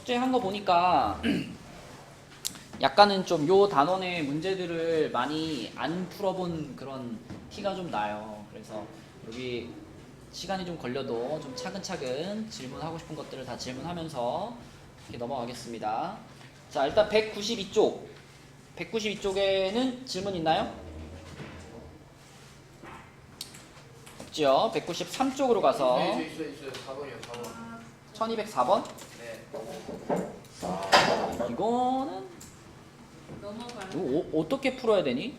숙제한 거 보니까 약간은 좀 요 단원의 문제들을 많이 안 풀어본 그런 티가 좀 나요. 그래서 여기 시간이 좀 걸려도 좀 차근차근 질문하고 싶은 것들을 다 질문하면서 이렇게 넘어가겠습니다. 자, 일단 192쪽. 192쪽에는 질문 있나요? 없죠. 193쪽으로 가서 있어요. 4번이요, 4번. 1204번? 네. 이거는 넘어가요. 이거 어떻게 풀어야 되니?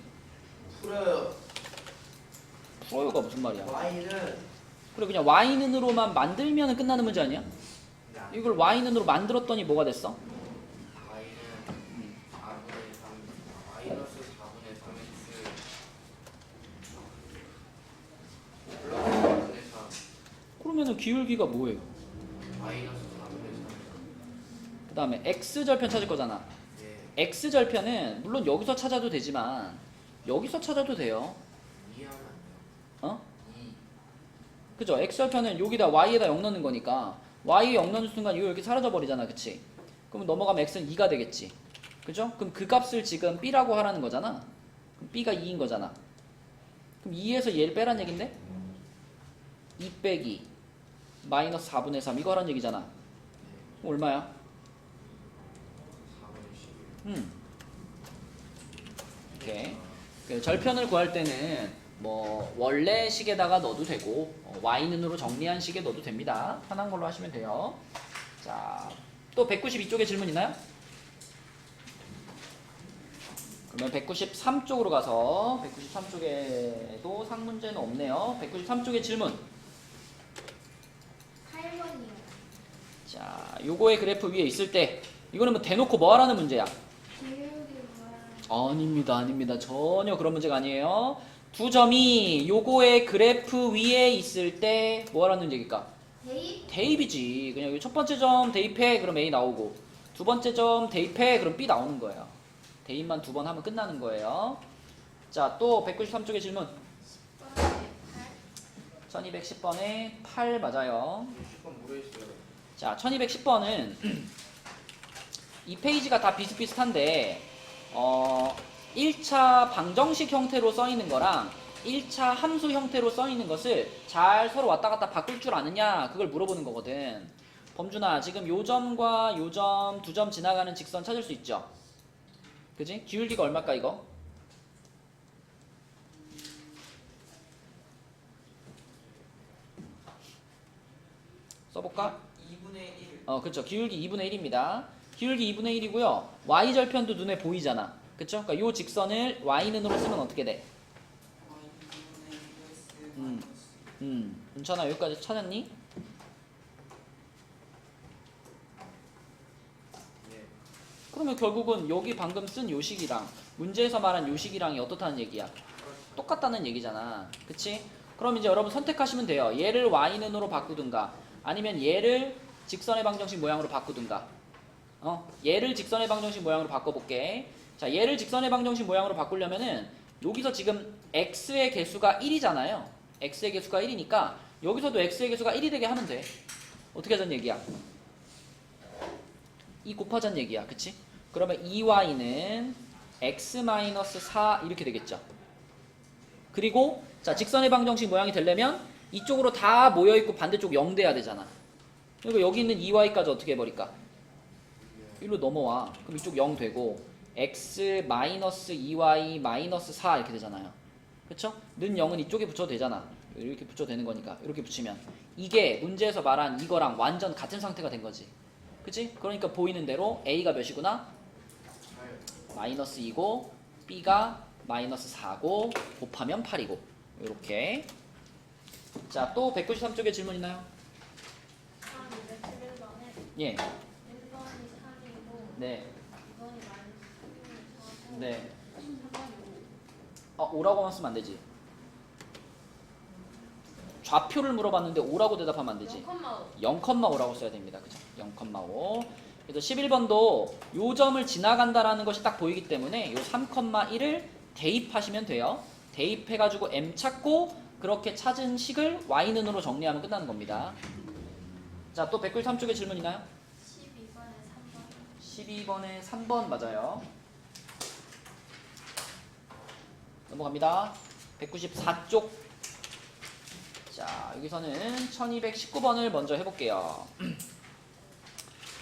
풀어요. 풀어요가 무슨 말이야? y는 그래 그냥 y는으로만 만들면 끝나는 문제 아니야? 이걸 y는으로 만들었더니 뭐가 됐어? y는 4분의 3, 마이너스 4분의 3x 플러스 4분의 3, 그러면은 기울기가 뭐예요? 마이너스 4분의 3. 그 다음에 x절편 찾을 거잖아. 예. x절편은 물론 여기서 찾아도 되지만 여기서 찾아도 돼요. 2 하면 안 돼요. 어? 2. 그죠? x절편은 여기다 y에다 0 넣는 거니까 y에 0 넣는 순간 이거 이렇게 사라져 버리잖아. 그치? 그럼 넘어가면 x는 2가 되겠지. 그죠? 그럼 그 값을 지금 b라고 하라는 거잖아. 그럼 b가 2인 거잖아. 그럼 2에서 얘를 빼란 얘긴데? 2 빼기 마이너스 4분의 3 이거 하란 얘기잖아. 그럼 얼마야? 4분의 11. 이렇게 그 절편을 구할 때는 뭐 원래 식에다가 넣어도 되고 y는으로 정리한 식에 넣어도 됩니다. 편한 걸로 하시면 돼요. 자, 또 192쪽에 질문 있나요? 그러면 193쪽으로 가서 193쪽에도 상문제는 없네요. 193쪽에 질문. 8번이요. 자, 요거의 그래프 위에 있을 때 이거는 뭐 대놓고 뭐 하라는 문제야? 기울기 뭐야? 아닙니다. 전혀 그런 문제가 아니에요. 두 점이 요거의 그래프 위에 있을 때 뭐 하라는 얘기일까? 대입? 대입이지. 그냥 여기 첫 번째 점 대입해 그럼 A 나오고 두 번째 점 대입해 그럼 B 나오는 거예요. 대입만 두 번 하면 끝나는 거예요. 자, 또 193쪽의 질문. 10번에 8. 1210번에 8 맞아요. 10번 모르겠어요. 자, 1210번은 이 페이지가 다 비슷비슷한데 1차 방정식 형태로 써 있는 거랑 1차 함수 형태로 써 있는 것을 잘 서로 왔다 갔다 바꿀 줄 아느냐 그걸 물어보는 거거든. 범준아, 지금 요 점과 요 점 두 점 지나가는 직선 찾을 수 있죠? 그지? 기울기가 얼마일까 이거? 써볼까? 2분의 1. 그쵸. 기울기 2분의 1입니다. 기울기 2분의 1이고요. y절편도 눈에 보이잖아. 그쵸? 그러니까 요 직선을 y는으로 쓰면 어떻게 돼? 은찬아 여기까지 찾았니? 네. 그러면 결국은 여기 방금 쓴 요식이랑 문제에서 말한 요식이랑이 어떻다는 얘기야? 똑같다는 얘기잖아. 그치? 그럼 이제 여러분 선택하시면 돼요. 얘를 y는으로 바꾸든가 아니면 얘를 직선의 방정식 모양으로 바꾸든가. 얘를 직선의 방정식 모양으로 바꿔볼게. 자, 얘를 직선의 방정식 모양으로 바꾸려면은 여기서 지금 x의 개수가 1이잖아요. x의 개수가 1이니까 여기서도 x의 개수가 1이 되게 하면 돼. 어떻게 하자는 얘기야? 2 곱하자는 얘기야. 그치? 그러면 2y는 x-4 이렇게 되겠죠. 그리고 자, 직선의 방정식 모양이 되려면 이쪽으로 다 모여있고 반대쪽 0 돼야 되잖아. 그리고 여기 있는 2y까지 어떻게 해버릴까? 1로 넘어와. 그럼 이쪽 0 되고 x-2y-4 이렇게 되잖아요. 그쵸? 는 0은 이쪽에 붙여도 되잖아. 이렇게 붙여도 되는 거니까 이렇게 붙이면 이게 문제에서 말한 이거랑 완전 같은 상태가 된 거지. 그치? 그러니까 보이는 대로 a가 몇이구나? -2고 b가 -4고 곱하면 8이고 이렇게. 자, 또 193쪽에 질문 있나요? 211번에 예. 1번이 3이고 네. 2번이 -3이고 네. 3번이 5. 5라고만 쓰면 안 되지. 좌표를 물어봤는데 5라고 대답하면 안 되지. 0,5. 0,5라고 써야 됩니다. 그죠? 0,5. 그래서 11번도 요 점을 지나간다라는 것이 딱 보이기 때문에 요 3,1을 대입하시면 돼요. 대입해가지고 m 찾고 그렇게 찾은 식을 y는으로 정리하면 끝나는 겁니다. 자, 또 193쪽에 질문 있나요? 12번에 3번 12번에 3번 맞아요. 넘어갑니다. 194쪽. 자, 여기서는 1219번을 먼저 해볼게요.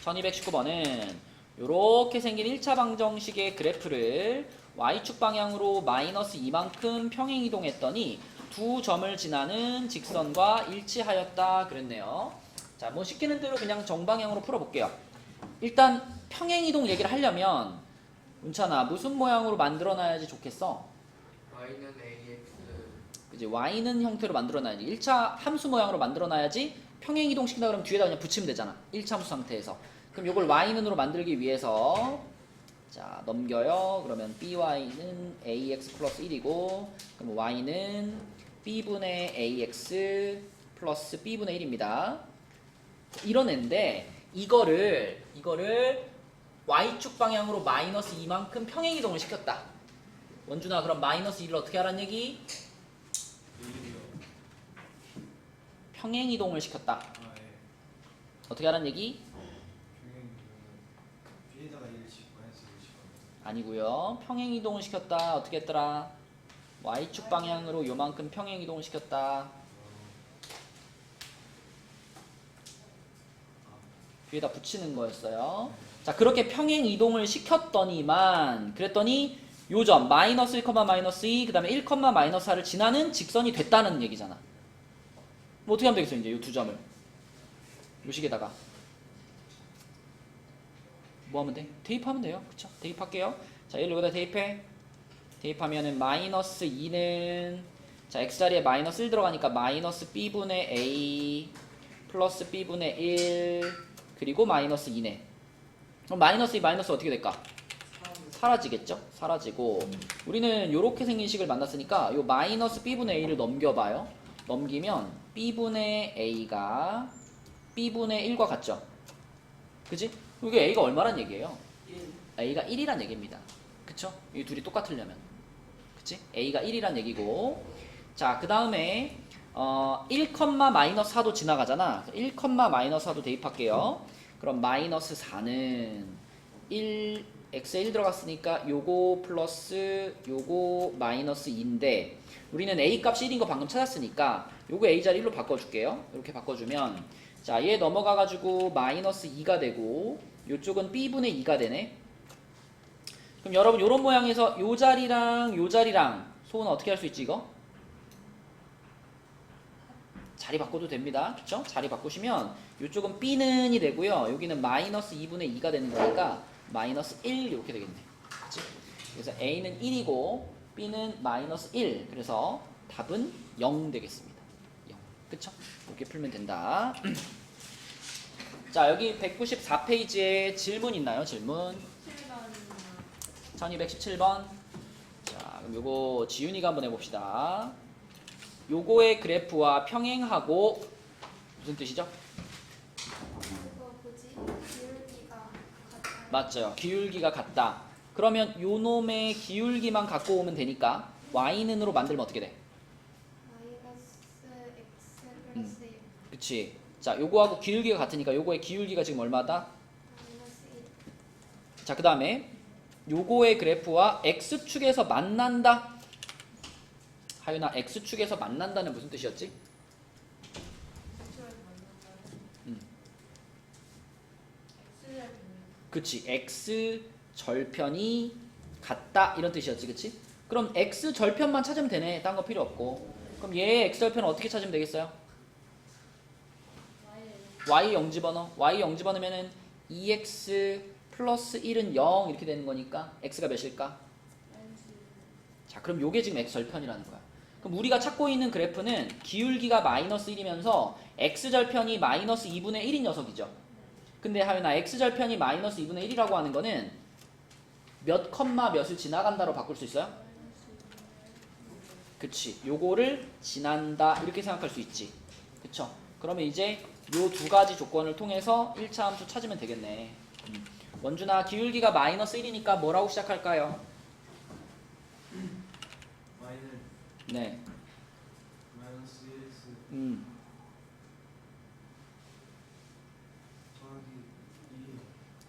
1219번은 이렇게 생긴 1차 방정식의 그래프를 y축 방향으로 마이너스 2만큼 평행이동했더니 두 점을 지나는 직선과 일치하였다 그랬네요. 자, 뭐 시키는 대로 그냥 정방향으로 풀어볼게요. 일단 평행이동 얘기를 하려면 문찬아 무슨 모양으로 만들어놔야지 좋겠어? y는 ax 그지? y는 형태로 만들어놔야지. 1차 함수 모양으로 만들어놔야지. 평행이동 시킨다 그러면 뒤에다 그냥 붙이면 되잖아. 1차 함수 상태에서. 그럼 이걸 y는으로 만들기 위해서 자 넘겨요. 그러면 by는 ax 플러스 1이고 그럼 y는 b분의 ax 플러스 b분의 1입니다. 이런 애인데 이거를 y축 방향으로 마이너스 2만큼 평행이동을 시켰다. 원준아 그럼 마이너스 1을 어떻게 하란 얘기? 평행이동을 시켰다. 어떻게 하란 얘기? 아니고요. 평행이동을 시켰다. 어떻게 했더라? y축 방향으로 요만큼 평행이동을 시켰다. 뒤에다 붙이는 거였어요. 자, 그렇게 평행이동을 시켰더니만 그랬더니 요점 마이너스 1, 마이너스 2, 그 다음에 1, 마이너스 4를 지나는 직선이 됐다는 얘기잖아. 뭐 어떻게 하면 되겠어 이제 이 두 점을 요 식에다가 뭐 하면 돼? 대입하면 돼요. 그쵸? 대입할게요. 자, 얘를 여기다 대입해. 대입하면은 마이너스 2는 자 x자리에 마이너스 1 들어가니까 마이너스 b분의 a 플러스 b분의 1 그리고 마이너스 2네. 그럼 마이너스 2 마이너스 어떻게 될까? 사라지겠죠? 사라지고 우리는 요렇게 생긴 식을 만났으니까 요 마이너스 b분의 a를 넘겨봐요. 넘기면 b분의 a가 b분의 1과 같죠? 그지? 이게 a가 얼마란 얘기예요? 1 a가 1이란 얘기입니다. 그쵸? 이 둘이 똑같으려면 그치? a가 1이란 얘기고 자 그 다음에 1, 마이너스 4도 지나가잖아. 1, 마이너스 4도 대입할게요. 그럼 마이너스 4는 1 x에 1 들어갔으니까 요거 플러스 요거 마이너스 2인데 우리는 a 값이 1인 거 방금 찾았으니까 요거 a 자리 1로 바꿔줄게요. 이렇게 바꿔주면 자 얘 넘어가가지고 마이너스 2가 되고 요쪽은 b분의 2가 되네. 그럼 여러분 요런 모양에서 요 자리랑 소은 어떻게 할 수 있지 이거? 자리 바꿔도 됩니다. 그쵸? 자리 바꾸시면 요쪽은 b는이 되고요. 여기는 마이너스 2분의 2가 되는 거니까 마이너스 1 이렇게 되겠네. 그치? 그래서 a는 1이고 b는 마이너스 1. 그래서 답은 0 되겠습니다. 0. 그쵸? 이렇게 풀면 된다. 자 여기 194페이지에 질문 있나요? 질문 1217번. 자 그럼 요거 지윤이가 한번 해봅시다. 요거의 그래프와 평행하고 무슨 뜻이죠? 그거 뭐지? 기울기가 같아요. 맞죠. 기울기가 같다. 그러면 요 놈의 기울기만 갖고 오면 되니까 y는으로 만들면 어떻게 돼? 마이너스 x 플러스 1 그치. 자 요거하고 기울기가 같으니까 요거의 기울기가 지금 얼마다? 마이너스 1 자 그 다음에 요거의 그래프와 x축에서 만난다. 하윤아 x축에서 만난다는 무슨 뜻이었지? 그치. x 절편이 같다 이런 뜻이었지. 그치? 그럼 x 절편만 찾으면 되네. 딴 거 필요 없고. 그럼 얘의 x 절편은 어떻게 찾으면 되겠어요? y 0 집어넣어. y 0 집어넣으면은 2x 플러스 1은 0 이렇게 되는 거니까 x가 몇일까? 자 그럼 요게 지금 x 절편이라는 거야. 그럼 우리가 찾고 있는 그래프는 기울기가 마이너스 1이면서 x절편이 마이너스 2분의 1인 녀석이죠. 근데 하윤아 x절편이 마이너스 2분의 1이라고 하는 거는 몇 컴마 몇을 지나간다로 바꿀 수 있어요? 그치. 요거를 지난다 이렇게 생각할 수 있지. 그쵸? 그러면 이제 요 두 가지 조건을 통해서 1차 함수 찾으면 되겠네. 원준아 기울기가 마이너스 1이니까 뭐라고 시작할까요? 네. 마이너스 1x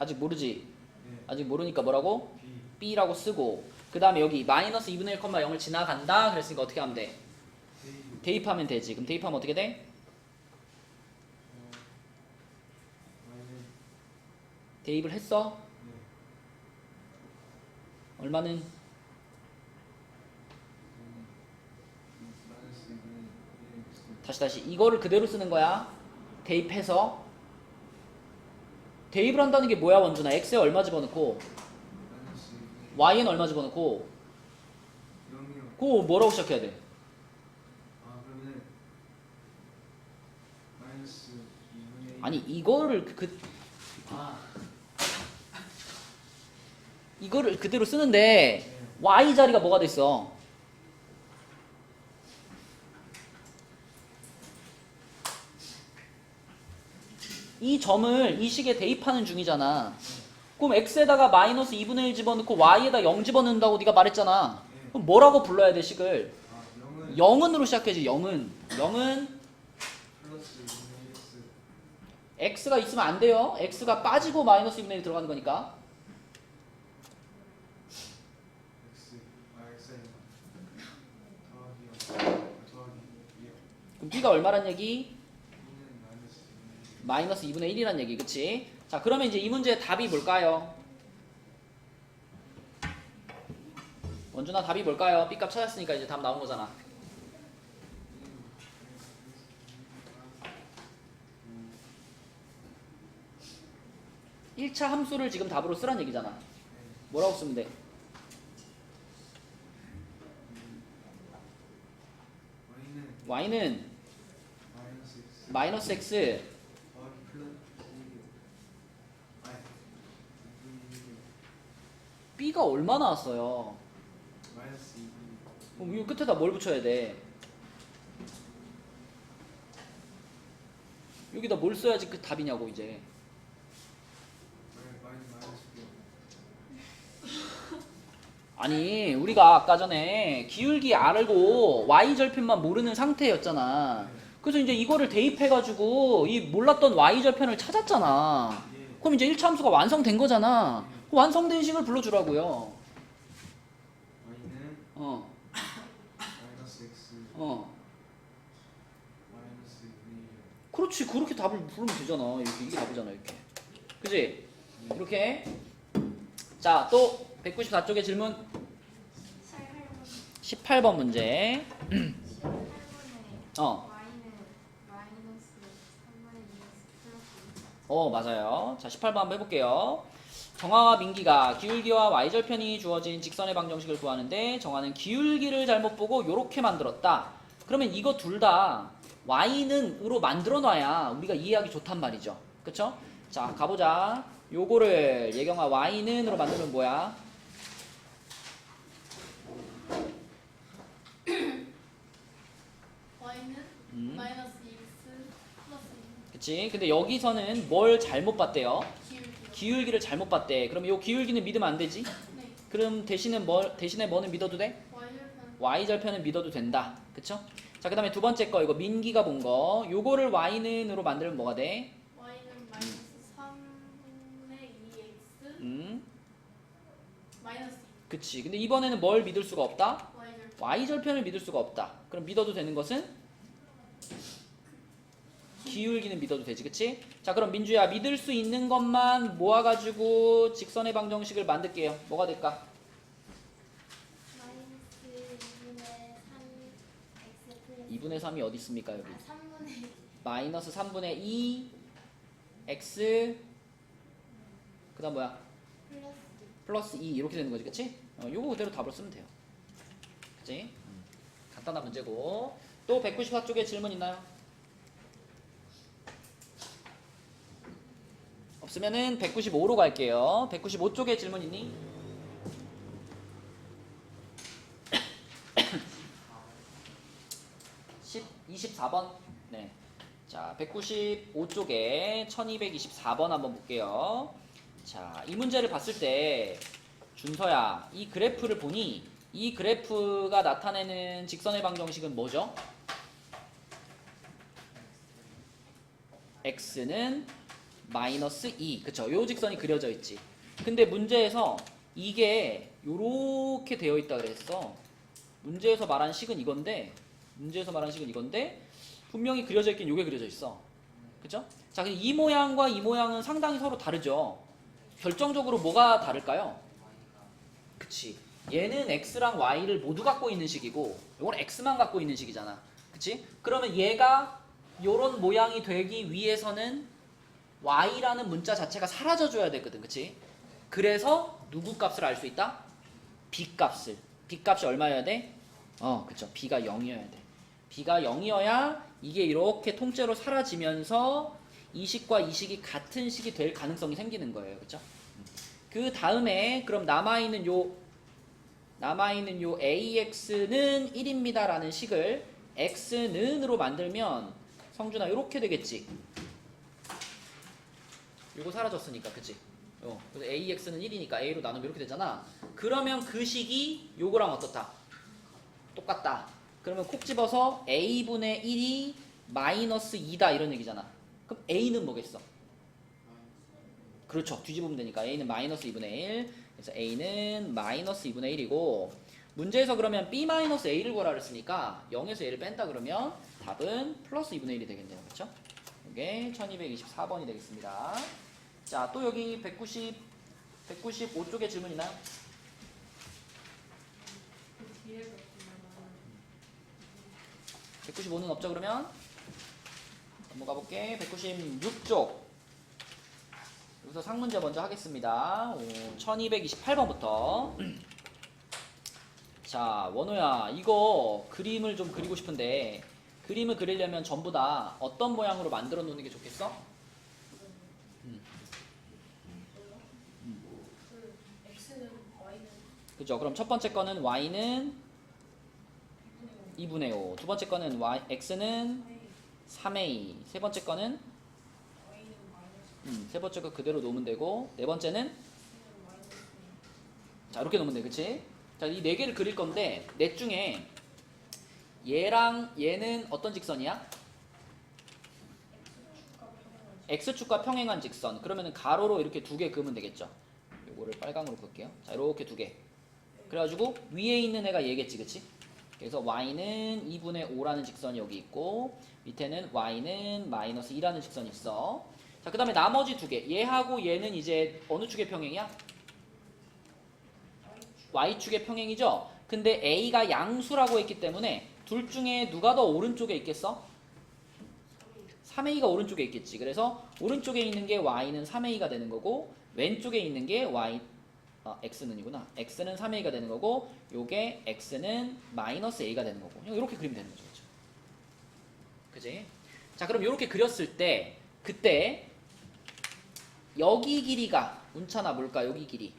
아직 모르지. 아직 모르니까 뭐라고? B. B라고 쓰고 그 다음에 여기 마이너스 2분의 1, 0을 지나간다 그랬으니까 어떻게 하면 돼? 대입. 대입하면 되지. 그럼 대입하면 어떻게 돼? Y는 대입을 했어? 네. 얼마는? 마이너스 2분의 1 다시 이거를 그대로 쓰는 거야. 대입해서 대입을 한다는 게 뭐야 원준아? x에 얼마 집어넣고 마이너스 2분의 y는 얼마 집어넣고 0이요. 그거 뭐라고 시작해야 돼? 아 그러면 마이너스 2분의 1 아니 이거를 이거를 그대로 쓰는데 y 자리가 뭐가 됐어? 이 점을 이 식에 대입하는 중이잖아. 그럼 x에다가 마이너스 2분의 1 집어넣고 y에다 0 집어넣는다고 네가 말했잖아. 그럼 뭐라고 불러야 돼 식을? 아 0은 0은으로 시작해야지. 0은 플러스 2분의 1x x가 있으면 안 돼요. x가 빠지고 마이너스 2분의 1 들어가는 거니까. x x는 더하기 2요. 그럼 b가 얼마란 얘기? b는 마이너스 마이너스 2분의 1. 2분의 1이란 얘기. 그치? 자 그러면 이제 이 문제의 답이 뭘까요? 원준아 답이 뭘까요? b값 찾았으니까 이제 답 나온 거잖아. 1차 함수를 지금 답으로 쓰란 얘기잖아. 뭐라고 쓰면 돼? y는 마이너스 x 마이너스 x 더하기 플러스 1이요. 아니 2분의 1이요. b가 얼마 나왔어요? 마이너스 2분의 그럼 이 끝에다 뭘 붙여야 돼? 여기다 뭘 써야지 그 답이냐고 이제. 아니 우리가 아까 전에 기울기 알고 y절편만 모르는 상태였잖아. 그래서 이제 이거를 대입해가지고 이 몰랐던 y절편을 찾았잖아. 그럼 이제 1차 함수가 완성된 거잖아. 그 완성된 식을 불러주라고요. y는 어, 마이너스 x 어. 마이너스 2분의 1이요. 그렇지. 그렇게 답을 부르면 되잖아. 이렇게 이게 답이잖아. 이렇게. 그지? 이렇게. 자, 또 194쪽의 질문 18번 문제. 18번에 어. y는 마이너스 3분의 2x 플러스 맞아요. 자, 18번 한번 해볼게요. 정화와 민기가 기울기와 y절편이 주어진 직선의 방정식을 구하는데 정화는 기울기를 잘못 보고 요렇게 만들었다. 그러면 이거 둘 다 y는으로 만들어 놔야 우리가 이해하기 좋단 말이죠. 그쵸? 자, 가보자. 요거를 예경아 y는으로 만들면 뭐야? y는 마이너스 2x 플러스 그치? 근데 여기서는 뭘 잘못 봤대요? 2 기울기. 기울기를 잘못 봤대. 그럼 요 기울기는 믿으면 안 되지? 네. 그럼 대신에 뭐는 믿어도 돼? y절편 y절편은 믿어도 된다. 그쵸? 자, 그 다음에 두 번째 거, 이거 민기가 본 거. 요거를 y는으로 만들면 뭐가 돼? y는 마이너스 3분의 2x 마이너스 2 그치. 근데 이번에는 뭘 믿을 수가 없다? y절편. y절편을 믿을 수가 없다. 그럼 믿어도 되는 것은? 기울기는 믿어도 되지. 그치? 자, 그럼 민주야, 믿을 수 있는 것만 모아가지고 직선의 방정식을 만들게요. 뭐가 될까? 마이너스 2분의 3x 플러스 2분의 3이 어디 있습니까, 여기? 3분의 마이너스 3분의 2 x 그 다음 뭐야? 플러스 플러스 2 이렇게 되는 거지. 그치? 요거 그대로 답을 쓰면 돼요. 그치? 간단한 문제고. 또 194쪽에 질문 있나요? 없으면은 195로 갈게요. 195쪽에 질문 있니? 24번? 네. 자, 195쪽에 1224번 한번 볼게요. 자, 이 문제를 봤을 때 준서야, 이 그래프를 보니 이 그래프가 나타내는 직선의 방정식은 뭐죠? x는 마이너스 2. 그쵸? 요 직선이 그려져 있지. 근데 문제에서 이게 요렇게 되어 있다 그랬어. 문제에서 말한 식은 이건데 분명히 그려져 있긴 요게 그려져 있어. 그죠? 자, 이 모양과 이 모양은 상당히 서로 다르죠. 결정적으로 뭐가 다를까요? 그치. 얘는 x랑 y를 모두 갖고 있는 식이고 요건 x만 갖고 있는 식이잖아. 그치? 그러면 얘가 요런 모양이 되기 위해서는 y라는 문자 자체가 사라져줘야 되거든. 그치? 그래서 누구 값을 알 수 있다? b 값을. b 값이 얼마여야 돼? 그쵸. b가 0이어야 돼. b가 0이어야 이게 이렇게 통째로 사라지면서 이 식과 이 식이 같은 식이 될 가능성이 생기는 거예요. 그쵸? 그 다음에 그럼 남아있는 요 ax는 1입니다 라는 식을 x는으로 만들면 성준아 이렇게 되겠지. 요거 사라졌으니까 그치? 그래서 ax는 1이니까 a로 나누면 이렇게 되잖아. 그러면 그 식이 요거랑 어떻다? 똑같다. 그러면 콕 집어서 a분의 1이 마이너스 2다 이런 얘기잖아. 그럼 a는 뭐겠어? 그렇죠. 뒤집으면 되니까 a는 마이너스 2분의 1. 그래서 a는 마이너스 2분의 1이고 문제에서 그러면 b 마이너스 a를 구하라 그랬으니까 0에서 a를 뺀다 그러면 답은 플러스 2분의 1이 되겠네요. 그렇죠? 이게 1224번이 되겠습니다. 자, 또 여기 195쪽에 질문 있나요? 그 뒤에 보면 195는 없죠. 그러면 넘어가 볼게. 196쪽. 여기서 상문제 먼저 하겠습니다. 1228번부터. 자, 원호야, 이거 그림을 좀 그리고 싶은데 그림을 그리려면 전부 다 어떤 모양으로 만들어 놓는 게 좋겠어? x는 y는 그죠? 그럼 첫 번째 거는 y는 2분의 5, 두 번째 거는 x는 3a, 세 번째 거는 y는 마이너스 세 번째 거 그대로 놓으면 되고 네 번째는 x는 마이너스 자 이렇게 놓으면 돼. 그치? 자, 이 네 개를 그릴 건데 넷 중에 얘랑 얘는 어떤 직선이야? x축과 평행한 직선. 그러면은 가로로 이렇게 두 개 그으면 되겠죠. 요거를 빨강으로 그을게요. 자, 이렇게 두 개. 그래가지고 위에 있는 애가 얘겠지, 그치? 그래서 y는 2분의 5라는 직선이 여기 있고 밑에는 y는 마이너스 2라는 직선이 있어. 자, 그 다음에 나머지 두 개. 얘하고 얘는 이제 어느 축의 평행이야? y축의 평행이죠? 근데 a가 양수라고 했기 때문에 둘 중에 누가 더 오른쪽에 있겠어? 3a가 오른쪽에 있겠지. 그래서 오른쪽에 있는 게 y는 3a가 되는 거고 왼쪽에 있는 게 x는이구나. x는 3a가 되는 거고 요게 x는 마이너스 a가 되는 거고 이렇게 그리면 되는 거죠. 그렇죠? 그지? 자, 그럼 이렇게 그렸을 때 그때 여기 길이가 운차나 뭘까? 여기 길이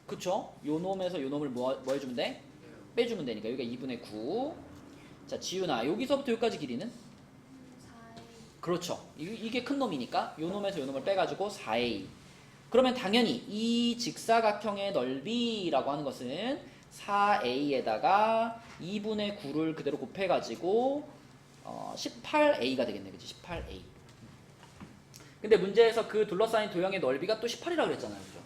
그쵸? 요 놈에서 요 놈을 뭐 해주면 돼? 빼주면 되니까 여기가 2분의 9. 자, 지윤아 여기서부터 여기까지 길이는? 4a 그렇죠. 이게 큰 놈이니까 요 놈에서 요 놈을 빼가지고 4a. 그러면 당연히 이 직사각형의 넓이라고 하는 것은 4a에다가 2분의 9를 그대로 곱해가지고 18a가 되겠네. 그치? 18a. 근데 문제에서 그 둘러싸인 도형의 넓이가 또 18이라고 그랬잖아요. 그죠?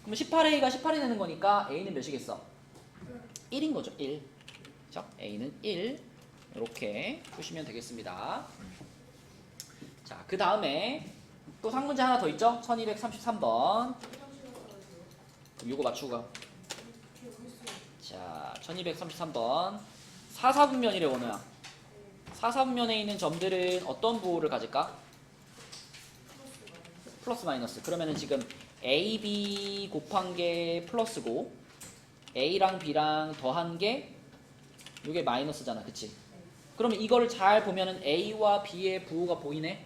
그럼 18a가 18이 되는 거니까 a는 몇이겠어? 1인 거죠. 1. 그죠? a는 1. 이렇게 푸시면 되겠습니다. 자, 그 다음에 또 상문제 하나 더 있죠? 1233번. 요거 맞추고 가. 자, 1233번. 4사분면이래, 원호야. 4사분면에 있는 점들은 어떤 부호를 가질까? 플러스 마이너스. 그러면은 지금 a, b 곱한 게 플러스고 a랑 b랑 더한 게 요게 마이너스잖아. 그치? 그러면 이거를 잘 보면은 a와 b의 부호가 보이네?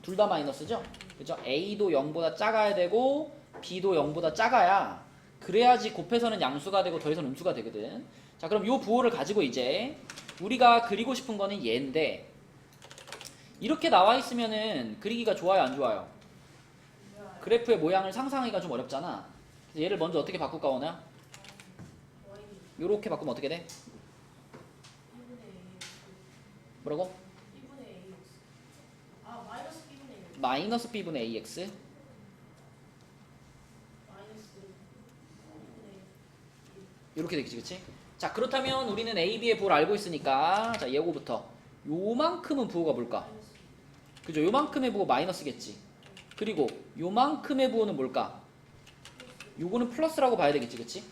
둘 다 마이너스죠? 그죠? a도 0보다 작아야 되고 b도 0보다 작아야 그래야지 곱해서는 양수가 되고 더해서는 음수가 되거든. 자, 그럼 요 부호를 가지고 이제 우리가 그리고 싶은 거는 얘인데 이렇게 나와 있으면은 그리기가 좋아요, 안 좋아요? 그래프의 모양을 상상하기가 좀 어렵잖아. 그래서 얘를 먼저 어떻게 바꿀까, 원호야? 요렇게 바꾸면 어떻게 돼? 뭐라고? 마이너스 b분의 ax 마이너스 1분의 이렇게 되겠지, 그치? 자, 그렇다면 우리는 a, b의 부호를 알고 있으니까 자, 예고부터 요만큼은 부호가 뭘까? 마이너스 그죠? 요만큼의 부호 마이너스겠지. 그리고 요만큼의 부호는 뭘까? 요거는 플러스라고 봐야 되겠지, 그치?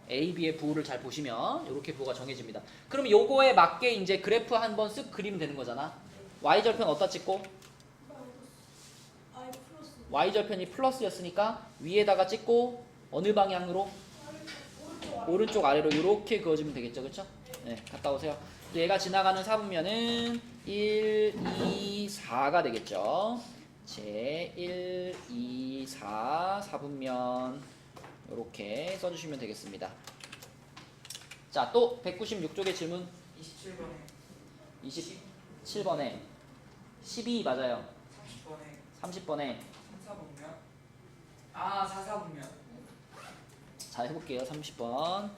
A, B의 부호를 잘 보시면 이렇게 부호가 정해집니다. 그럼 요거에 맞게 이제 그래프 한번 쓱 그리면 되는 거잖아. Y절편 어디다 찍고? I 플러스 Y절편이 플러스였으니까 위에다가 찍고 어느 방향으로? 오른쪽 아래로 이렇게 그어주면 되겠죠, 그쵸? 네, 갔다 오세요. 얘가 지나가는 사분면은 1, 2, 4가 되겠죠. 제 1, 2, 4 사분면 이렇게 써주시면 되겠습니다. 자, 또 196쪽의 질문 27번에 27번에 12 맞아요. 30번에 30번에 3사분면 아 4사분면 자, 해볼게요. 30번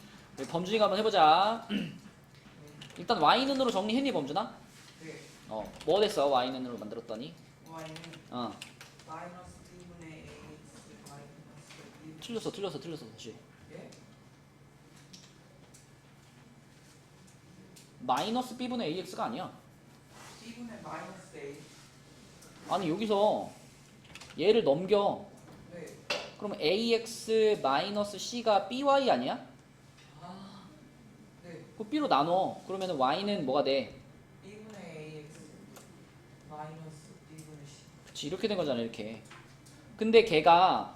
범준이가 한번 해보자. 일단 Y는으로 정리했니, 범준아? 네 뭐 됐어? Y는으로 만들었더니 Y는 마이너스 B분의 AX 마이너스 B 틀렸어 다시. 예? 마이너스 b분의 ax가 아니야. B분의 마이너스 A 아니, 여기서 얘를 넘겨. 네 그럼 ax 마이너스 c가 by 아니야? 아, 네 그 b로 나눠. 그러면 y는 뭐가 돼? B분의 AX 마이너스 B분의 C 그치, 이렇게 된 거잖아, 이렇게. 근데 걔가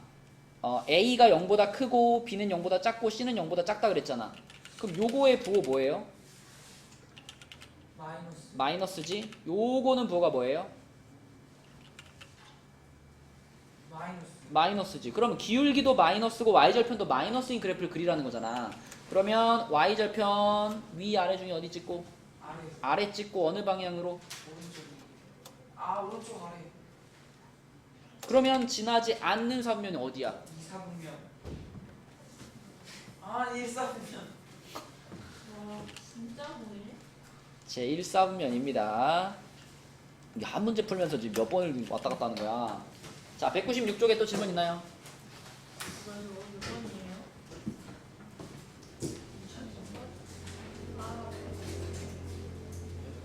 a가 0보다 크고 b는 0보다 작고 c는 0보다 작다 그랬잖아. 그럼 요거의 부호 뭐예요? 마이너스 마이너스지. 요거는 부호가 뭐예요? 마이너스 마이너스지. 그러면 기울기도 마이너스고 y절편도 마이너스인 그래프를 그리라는 거잖아. 그러면 y절편 위아래 중에 어디 찍고? 아래 아래 찍고 어느 방향으로? 오른쪽이 아 오른쪽 아래 그러면 지나지 않는 사분면이 어디야? 2사분면 아 1사분면 와 진짜 보이네? 제 1사분면입니다. 이게 한 문제 풀면서 지금 몇 번을 왔다 갔다 하는 거야. 자, 196쪽에 또 질문 있나요? 이거 몇 번이에요? 아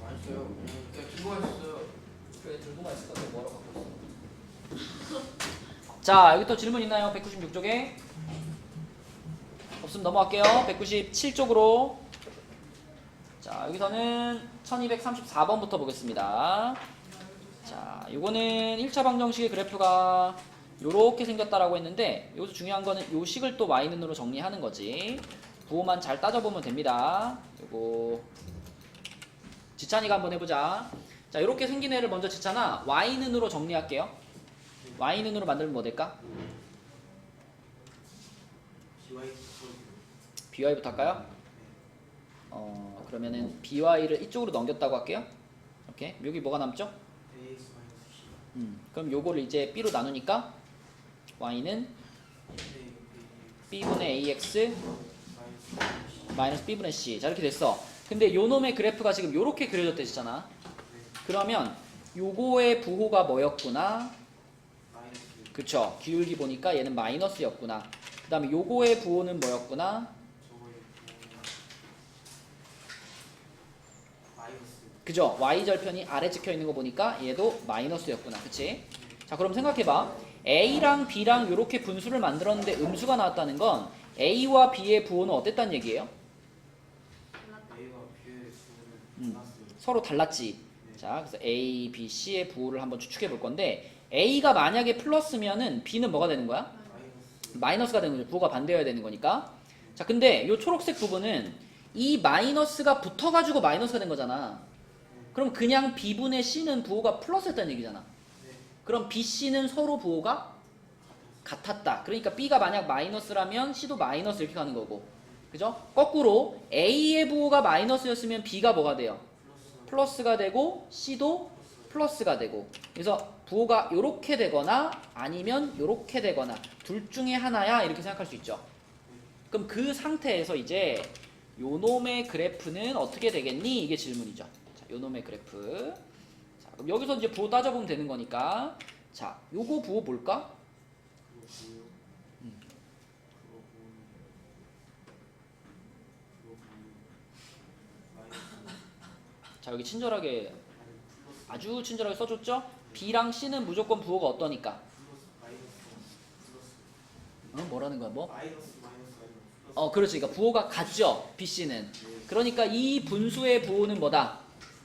맛있어요 그냥 두고 했어요 그래, 들고만 있을 건데 뭐하러 갖고 있어. 자, 여기 또 질문 있나요? 196쪽에 없으면 넘어갈게요. 197쪽으로. 자, 여기서는 1234번부터 보겠습니다. 자, 요거는 1차 방정식의 그래프가 요렇게 생겼다라고 했는데, 여기서 중요한 거는 요 식을 또 y는으로 정리하는 거지. 부호만 잘 따져보면 됩니다. 요거 지찬이가 한번 해보자. 자, 요렇게 생긴 애를 먼저 지찬아 y는으로 정리할게요. y는으로 만들면 뭐 될까? by부터 할까요? 그러면은 by를 이쪽으로 넘겼다고 할게요. 이렇게 여기 뭐가 남죠? 그럼 요거를 이제 b로 나누니까 y는 b분의 ax 마이너스 b분의 c. 자, 이렇게 됐어. 근데 요 놈의 그래프가 지금 요렇게 그려졌댔잖아. 그러면 요거의 부호가 뭐였구나? 그쵸. 기울기 보니까 얘는 마이너스였구나. 그 다음에 요거의 부호는 뭐였구나? 그죠? y절편이 아래 찍혀 있는 거 보니까 얘도 마이너스였구나. 그치? 자, 그럼 생각해봐. a랑 b랑 요렇게 분수를 만들었는데 음수가 나왔다는 건 a와 b의 부호는 어땠다는 얘기예요? 서로 달랐지. 자, 그래서 a, b, c의 부호를 한번 추측해 볼 건데 a가 만약에 플러스면은 b는 뭐가 되는 거야? 마이너스가 되는 거죠. 부호가 반대여야 되는 거니까. 자, 근데 요 초록색 부분은 이 마이너스가 붙어가지고 마이너스가 된 거잖아. 그럼 그냥 b분의 c는 부호가 플러스였다는 얘기잖아. 그럼 b, c는 서로 부호가 같았다. 그러니까 b가 만약 마이너스라면 c도 마이너스 이렇게 가는 거고. 그죠? 거꾸로 a의 부호가 마이너스였으면 b가 뭐가 돼요? 플러스가 되고 c도 플러스가 되고. 그래서 부호가 요렇게 되거나 아니면 요렇게 되거나 둘 중에 하나야 이렇게 생각할 수 있죠. 그럼 그 상태에서 이제 요놈의 그래프는 어떻게 되겠니? 이게 질문이죠. 자, 요놈의 그래프. 자, 그럼 여기서 이제 부호 따져보면 되는 거니까 자, 요거 부호 뭘까? 그거 보여? 음. 그거 보여? 그거 보여? 마이너스 자, 여기 친절하게 아니 플러스 아주 친절하게 써줬죠? B랑 C는 무조건 부호가 어떠니까? 플러스 뭐라는 거야, 뭐? 마이너스 플러스 그렇지. 그러니까 부호가 같죠, B, C는. 네. 그러니까 이 분수의 부호는 뭐다?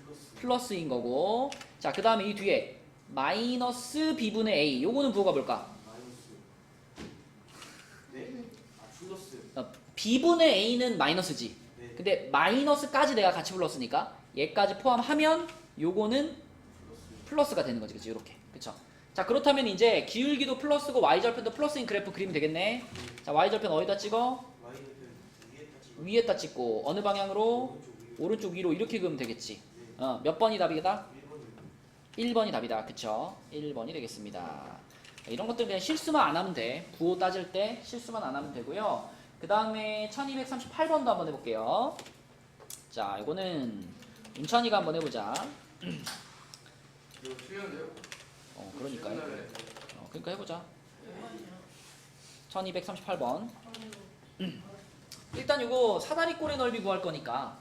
플러스 플러스인 거고. 자, 그 다음에 이 뒤에 마이너스 B분의 A. 요거는 부호가 뭘까? 마이너스 네? 아 플러스 B분의 A는 마이너스지. 네 근데 마이너스까지 내가 같이 불렀으니까 얘까지 포함하면 요거는 플러스 플러스가 되는 거지. 그치? 요렇게. 그쵸? 자, 그렇다면 이제 기울기도 플러스고 y절편도 플러스인 그래프 그리면 되겠네. 자, y절편 어디다 찍어? 마이너스 위에다 찍어 위에다 찍고 어느 방향으로? 오른쪽 위로 오른쪽 위로 이렇게 그으면 되겠지. 네 몇 번이 답이다? 1번은 1번이 답이다. 그쵸? 1번이 되겠습니다. 이런 것들 그냥 실수만 안 하면 돼. 부호 따질 때 실수만 안 하면 되고요. 그 다음에 1238번도 한번 해볼게요. 자, 이거는 윤찬이가 한번 해보자. 이거 틀렸는데요? 그러니까요. 옛날에 그러니까 해보자. 얼마냐? 1238번. 아이고. 일단 이거 사다리꼴의 넓이 구할 거니까.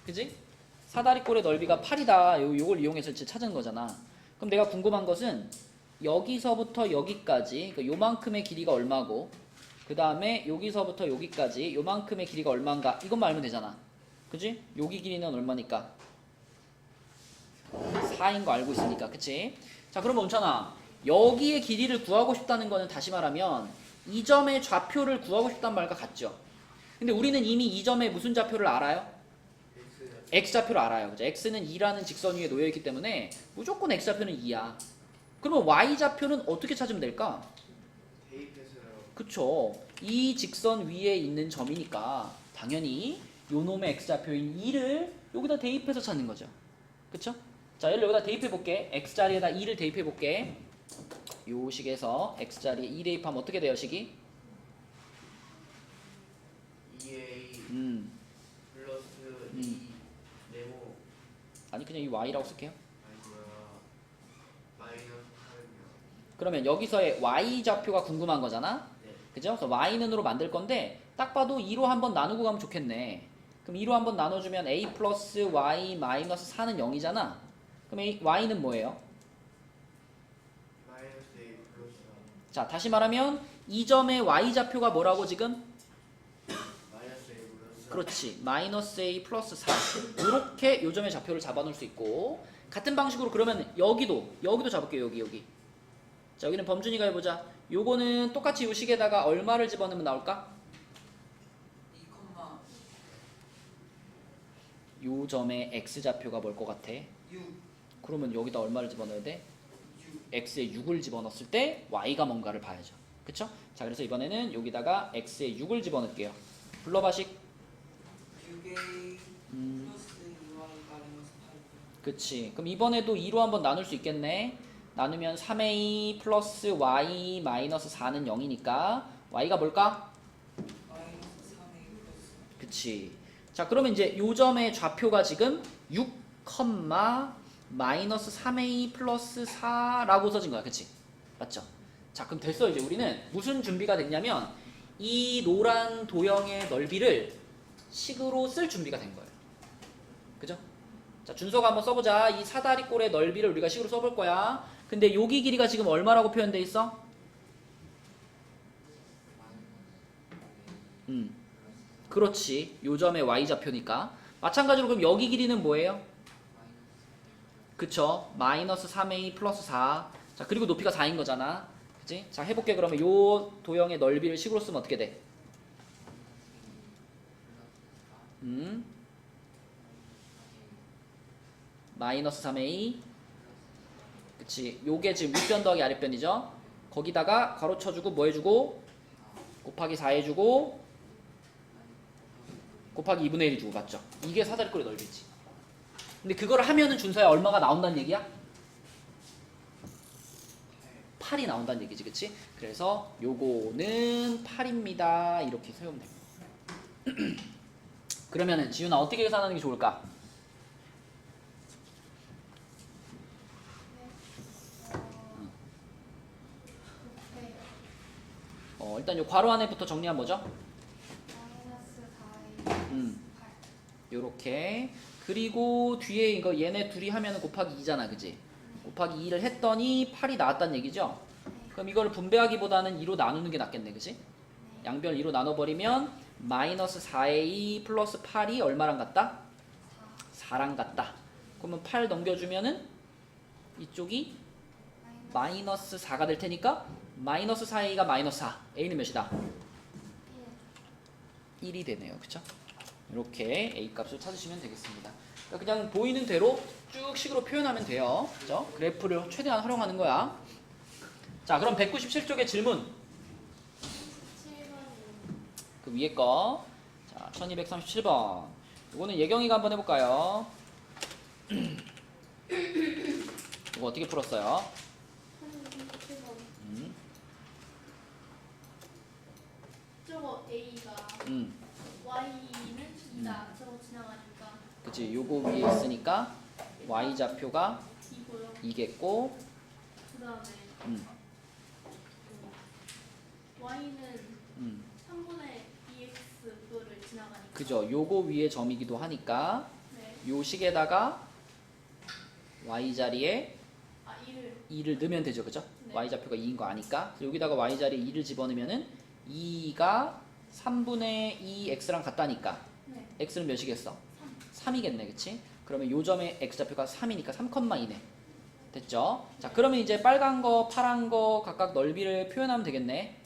그지? 사다리꼴의 넓이가 8이다. 요걸 이용해서 찾은 거잖아. 그럼 내가 궁금한 것은 여기서부터 여기까지, 그러니까 요만큼의 길이가 얼마고, 그 다음에 여기서부터 여기까지 요만큼의 길이가 얼마인가, 이것만 알면 되잖아. 그지? 여기 길이는 얼마니까? 4인 거 알고 있으니까. 그치? 자, 그러면 원찬아, 여기의 길이를 구하고 싶다는 거는 다시 말하면 이 점의 좌표를 구하고 싶단 말과 같죠? 근데 우리는 이미 이 점의 무슨 좌표를 알아요? x좌표를 알아요. 그죠? x는 2라는 직선 위에 놓여 있기 때문에 무조건 x좌표는 2야. 그러면 y좌표는 어떻게 찾으면 될까? 대입해서요 그쵸? 이 직선 위에 있는 점이니까 당연히 요놈의 x좌표인 2를 여기다 대입해서 찾는 거죠. 그쵸? 자, 얘를 여기다 대입해 볼게. x자리에다 2를 대입해 볼게. 요 식에서 x자리에 2 대입하면 어떻게 돼요, 식이? 2A 플러스 2 네모 아니, 그냥 이 y라고 쓸게요. 아니고요 마이너스 8이요. 그러면 여기서의 y좌표가 궁금한 거잖아? 네. 그죠? 그래서 y는으로 만들 건데 딱 봐도 2로 한번 나누고 가면 좋겠네. 그럼 2로 한번 나눠주면 a 플러스 y 마이너스 4는 0이잖아. 그럼 y는 뭐예요? 마이너스 A 플러스 자, 다시 말하면 이 점의 y좌표가 뭐라고 지금? 마이너스 A 플러스 그렇지. 마이너스 a 플러스 4. 이렇게 요 점의 좌표를 잡아놓을 수 있고, 같은 방식으로 그러면 여기도 잡을게요. 여기. 자, 여기는 범준이가 해보자. 요거는 똑같이 요 식에다가 얼마를 집어넣으면 나올까? 2, 요 점의 x좌표가 뭘 것 같아? 6 그러면 여기다 얼마를 집어넣어야 돼? x에 6을 집어넣었을 때 y가 뭔가를 봐야죠. 그쵸? 자, 그래서 이번에는 여기다가 x에 6을 집어넣을게요. 불러봐식. 6A 플러스 2Y 마이너스 8 그치. 그럼 이번에도 2로 한번 나눌 수 있겠네. 나누면 3a 플러스 y 마이너스 4는 0이니까 y가 뭘까? 마이너스 3A 플러스 그치. 자, 그러면 이제 요 점의 좌표가 지금 6, 마이너스 3a 플러스 4라고 써진 거야. 그치? 맞죠? 자, 그럼 됐어. 이제 우리는 무슨 준비가 됐냐면 이 노란 도형의 넓이를 식으로 쓸 준비가 된 거예요. 그죠? 자, 준서가 한번 써보자. 이 사다리꼴의 넓이를 우리가 식으로 써볼 거야. 근데 여기 길이가 지금 얼마라고 표현돼 있어? 그렇지. 요 점의 y좌표니까. 마찬가지로 그럼 여기 길이는 뭐예요? 그쵸? 마이너스 3a 플러스 4. 자, 그리고 높이가 4인 거잖아. 그치? 자, 해볼게. 그러면 요 도형의 넓이를 식으로 쓰면 어떻게 돼? 마이너스 3a. 그치? 요게 지금 윗변 더하기 아랫변이죠? 거기다가 가로 쳐주고 뭐 해주고? 곱하기 4 해주고 곱하기 2분의 1 주고. 맞죠? 이게 사다리꼴의 넓이지. 근데 그걸 하면은 준서야 얼마가 나온다는 얘기야? 8이 나온다는 얘기지. 그치? 그래서 요거는 8입니다. 이렇게 세우면 됩니다. 그러면은 지훈아 어떻게 계산하는 게 좋을까? 일단 요 괄호 안에부터 정리하면 뭐죠? 마이너스 4A 8. 요렇게. 그리고 뒤에 이거 얘네 둘이 하면 곱하기 2잖아, 그지? 곱하기 2를 했더니 8이 나왔다는 얘기죠? 그럼 이걸 분배하기보다는 2로 나누는 게 낫겠네, 그지? 양변 2로 나눠버리면 마이너스 4a 플러스 8이 얼마랑 같다? 4랑 같다. 그러면 8 넘겨주면은 이쪽이 마이너스 4가 될 테니까 마이너스 4a가 마이너스 4. a는 몇이다? 1이 되네요, 그쵸? 이렇게 a 값을 찾으시면 되겠습니다. 그러니까 그냥 보이는 대로 쭉 식으로 표현하면 돼요. 그죠? 그래프를 최대한 활용하는 거야. 자, 그럼 197쪽의 질문. 7번이 그 위에 거. 자, 1237번. 이거는 예경이가 한번 해볼까요? 이거 어떻게 풀었어요? 7번. 음, 저거 A가 Y는 2다. 저거 지나가니까 그치. 요거 위에 있으니까 y좌표가 2고요. 2겠고, 그 다음에 Y는 3분의 2x 그거를 지나가니까. 그죠. 요거 위에 점이기도 하니까 네. 요 식에다가 y 자리에 아 2를 2를 넣으면 되죠, 그죠? 네. y좌표가 2인 거 아니까. 여기다가 y 자리에 2를 집어넣으면은 2가 3분의 2x랑 같다니까. 네. x는 몇이겠어? 3이겠네, 그치? 그러면 요 점의 x좌표가 3이니까 3,2네. 됐죠? 자, 그러면 이제 빨간 거, 파란 거 각각 넓이를 표현하면 되겠네. 네.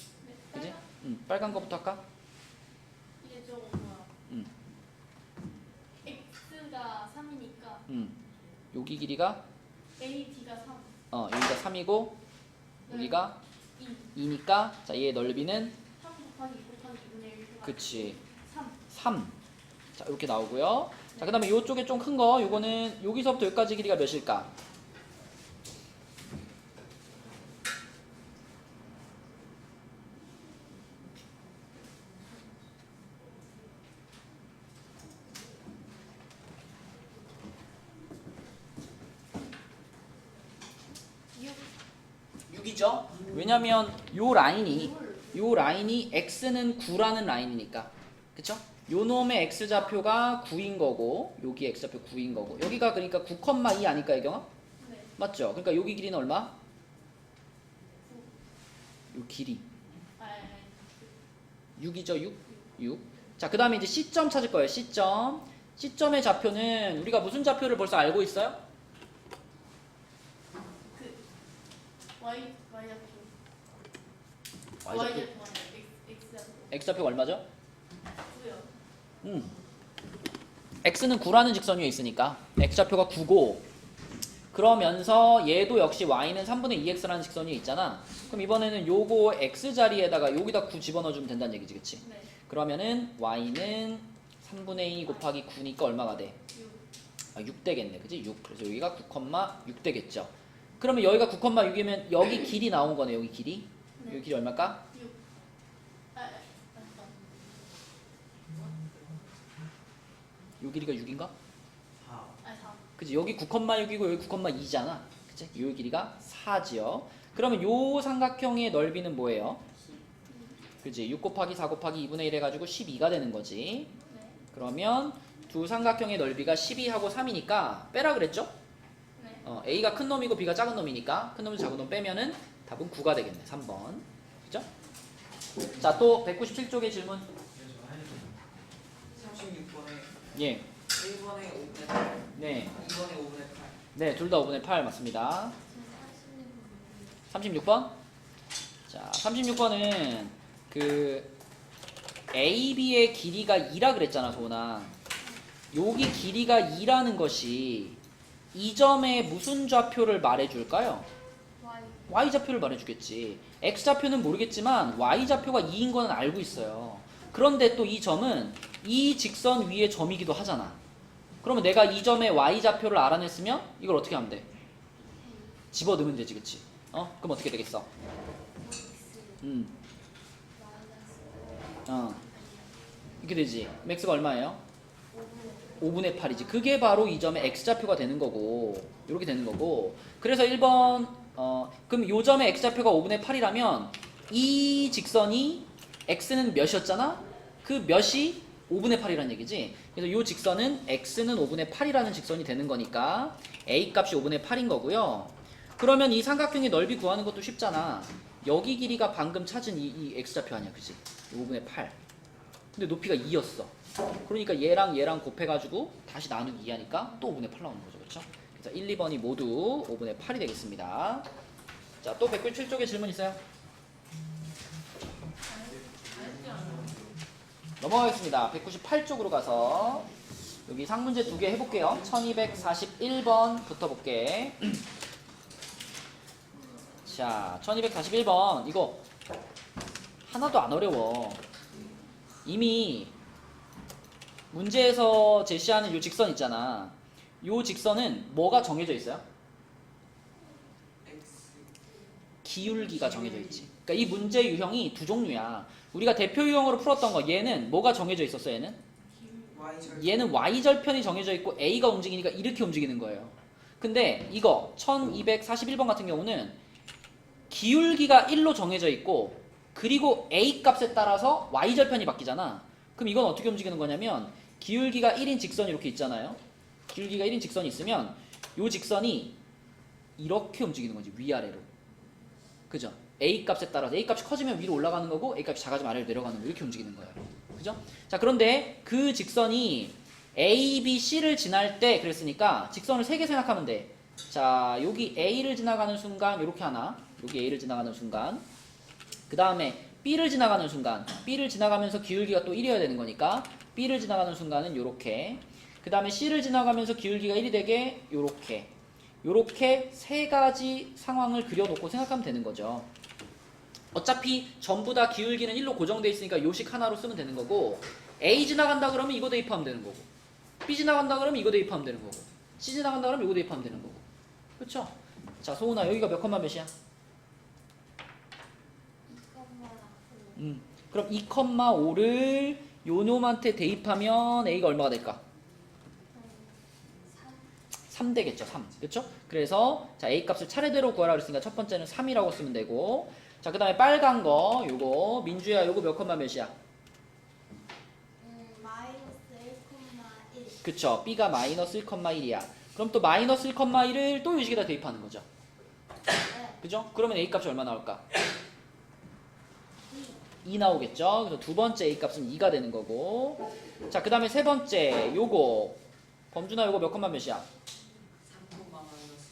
그지? 빨간- 빨간 거부터 할까? 이게 저거 뭐야? 음. x가 3이니까 여기 길이가 AD가 3. 여기가 3이고 여기가 2. 2니까 자, 얘의 넓이는 3 곱하기 2 곱하기 2분의 1. 그치 3. 3. 자, 이렇게 나오고요. 자, 그다음에 요쪽에 좀 큰 거, 요거는 여기서부터 여기까지 길이가 몇일까? 이죠 왜냐면 요 라인이 x는 9라는 라인이니까. 그쵸? 요 놈의 x좌표가 9인 거고 여기 x좌표 9인 거고 여기가 그러니까 9,2 아닐까, 예경아? 네. 맞죠? 그러니까 여기 길이는 얼마? 요 길이 아, 6이죠, 6. 자, 그 다음에 이제 C점 찾을 거예요. C점의 좌표는 우리가 무슨 좌표를 벌써 알고 있어요? 그 Y Y좌표. Y좌표. Y좌표 X좌표. x좌표가 얼마죠? 9요. x는 9라는 직선 위에 있으니까 x좌표가 9고, 그러면서 얘도 역시 y는 3분의 2x라는 직선 위에 있잖아. 그럼 이번에는 요거 x 자리에다가 여기다 9 집어넣어주면 된다는 얘기지, 그치? 네. 그러면은 y는 3분의 2 곱하기 9니까 얼마가 돼? 6. 6 되겠네, 그치? 6. 그래서 여기가 9,6 되겠죠. 그러면 여기가 9,6이면 여기 길이 나온 거네, 여기 길이. 네. 여기 길이 얼마일까? 6. 맞다. 요 길이가 6인가? 4. 아, 4. 그치? 여기 9,6이고 여기 9,2잖아. 그치? 요 길이가 4지요. 그러면 요 삼각형의 넓이는 뭐예요? 12. 그치? 6 곱하기 4 곱하기 2분의 1 해가지고 12가 되는 거지. 네. 그러면 두 삼각형의 넓이가 12하고 3이니까 빼라 그랬죠? 네. A가 큰 놈이고 B가 작은 놈이니까 큰 놈에서 작은 놈 빼면은 답은 9가 되겠네. 3번. 그죠? 자, 또 197쪽의 질문. 36번에 예. 1번에 5분의 8, 네. 2번에 5분의 8. 네, 둘 다 5분의 8 맞습니다. 36번? 자, 36번은 그 AB의 길이가 2라 그랬잖아, 소은아. 여기 길이가 2라는 것이 이 점에 무슨 좌표를 말해줄까요? Y. y좌표를 말해주겠지. x좌표는 모르겠지만 y좌표가 2인 거는 알고 있어요. 그런데 또 이 점은 이 직선 위의 점이기도 하잖아. 그러면 내가 이 점의 y좌표를 알아냈으면 이걸 어떻게 하면 돼? 집어넣으면 되지, 그치? 그럼 어떻게 되겠어? X. 마이너스. 이렇게 되지. x가 얼마예요? 5분의 5분의 8이지. 그게 바로 이 점의 x좌표가 되는 거고, 이렇게 되는 거고. 그래서 1번, 그럼 요 점의 x좌표가 5분의 8이라면 이 직선이 x는 몇이었잖아? 그 몇이 5분의 8이라는 얘기지. 그래서 이 직선은 x는 5분의 8이라는 직선이 되는 거니까 a 값이 5분의 8인 거고요. 그러면 이 삼각형의 넓이 구하는 것도 쉽잖아. 여기 길이가 방금 찾은 이 x좌표 아니야, 그치? 5분의 8. 근데 높이가 2였어. 그러니까 얘랑 곱해가지고 다시 나누기 2하니까 또 5분의 8 나오는 거죠, 그렇죠? 그래서 1, 2번이 모두 5분의 8이 되겠습니다. 자, 또 197쪽에 질문 있어요? 넘어가겠습니다. 198쪽으로 가서 여기 상문제 2개 해볼게요. 1241번부터 볼게. 자, 1241번 이거 하나도 안 어려워. 이미 문제에서 제시하는 이 직선 있잖아. 이 직선은 뭐가 정해져 있어요? X 기울기가 정해져 있지. 그러니까 이 문제 유형이 두 종류야. 우리가 대표 유형으로 풀었던 거 얘는 뭐가 정해져 있었어? 얘는 y절편이 정해져 있고 a가 움직이니까 이렇게 움직이는 거예요. 근데 이거 1241번 같은 경우는 기울기가 1로 정해져 있고 그리고 a 값에 따라서 y절편이 바뀌잖아. 그럼 이건 어떻게 움직이는 거냐면 기울기가 1인 직선이 이렇게 있잖아요. 기울기가 1인 직선이 있으면 이 직선이 이렇게 움직이는 거지, 위아래로. 그죠? a 값에 따라서 a 값이 커지면 위로 올라가는 거고 a 값이 작아지면 아래로 내려가는 거, 이렇게 움직이는 거예요. 그죠? 자, 그런데 그 직선이 a, b, c를 지날 때 그랬으니까 직선을 3개 생각하면 돼. 자, 여기 a를 지나가는 순간 이렇게 하나, 여기 a를 지나가는 순간, 그 다음에 b를 지나가는 순간, b를 지나가면서 기울기가 또 1이어야 되는 거니까 b를 지나가는 순간은 요렇게, 그 다음에 c를 지나가면서 기울기가 1이 되게 요렇게, 요렇게 세 가지 상황을 그려놓고 생각하면 되는 거죠. 어차피 전부 다 기울기는 1로 고정돼 있으니까 요식 하나로 쓰면 되는 거고, a 지나간다 그러면 이거 대입하면 되는 거고, b 지나간다 그러면 이거 대입하면 되는 거고, c 지나간다 그러면 이거 대입하면 되는 거고. 그렇죠? 자, 소은아 여기가 몇 컴마 몇이야? 그럼 2,5를 요놈한테 대입하면 a가 얼마가 될까? 3 되겠죠. 3. 그렇죠? 그래서 자, a 값을 차례대로 구하라 그랬으니까 첫 번째는 3이라고 쓰면 되고, 자, 그 다음에 빨간 거 요거 민주야 요거 몇 컴마 몇이야? 마이너스 1,1. 그쵸? b가 마이너스 1,1이야. 그럼 또 마이너스 1,1을 또 요식에다 대입하는 거죠. 네. 그죠? 그러면 a 값이 얼마 나올까? 2 나오겠죠? 그래서 두 번째 a 값은 2가 되는 거고, 자, 그 다음에 세 번째 요거 범준아 요거 몇 컴마 몇이야?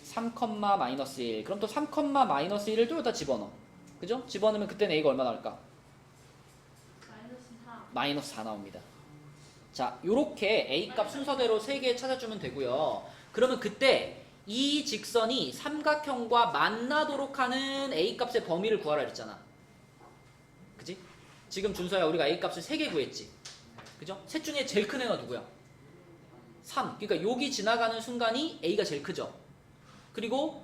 3, 마이너스 1. 그럼 또 3, 마이너스 1을 또 여기다 집어넣어. 그죠? 집어넣으면 그때는 a가 얼마 나올까? 마이너스 4. 마이너스 4 나옵니다. 자, 요렇게 a 값 순서대로 3개 찾아주면 되고요. 그러면 그때 이 직선이 삼각형과 만나도록 하는 a 값의 범위를 구하라 그랬잖아. 그지? 지금 준서야 우리가 a 값을 3개 구했지. 그죠? 셋 중에 제일 큰 애가 누구야? 3. 그러니까 여기 지나가는 순간이 a가 제일 크죠. 그리고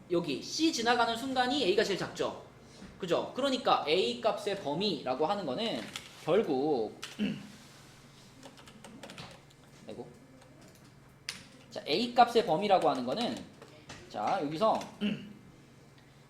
여기 c 지나가는 순간이 a가 제일 작죠. 그죠? 그러니까 a 값의 범위라고 하는 거는 결국 아이고. 자, a 값의 범위라고 하는 거는 자, 여기서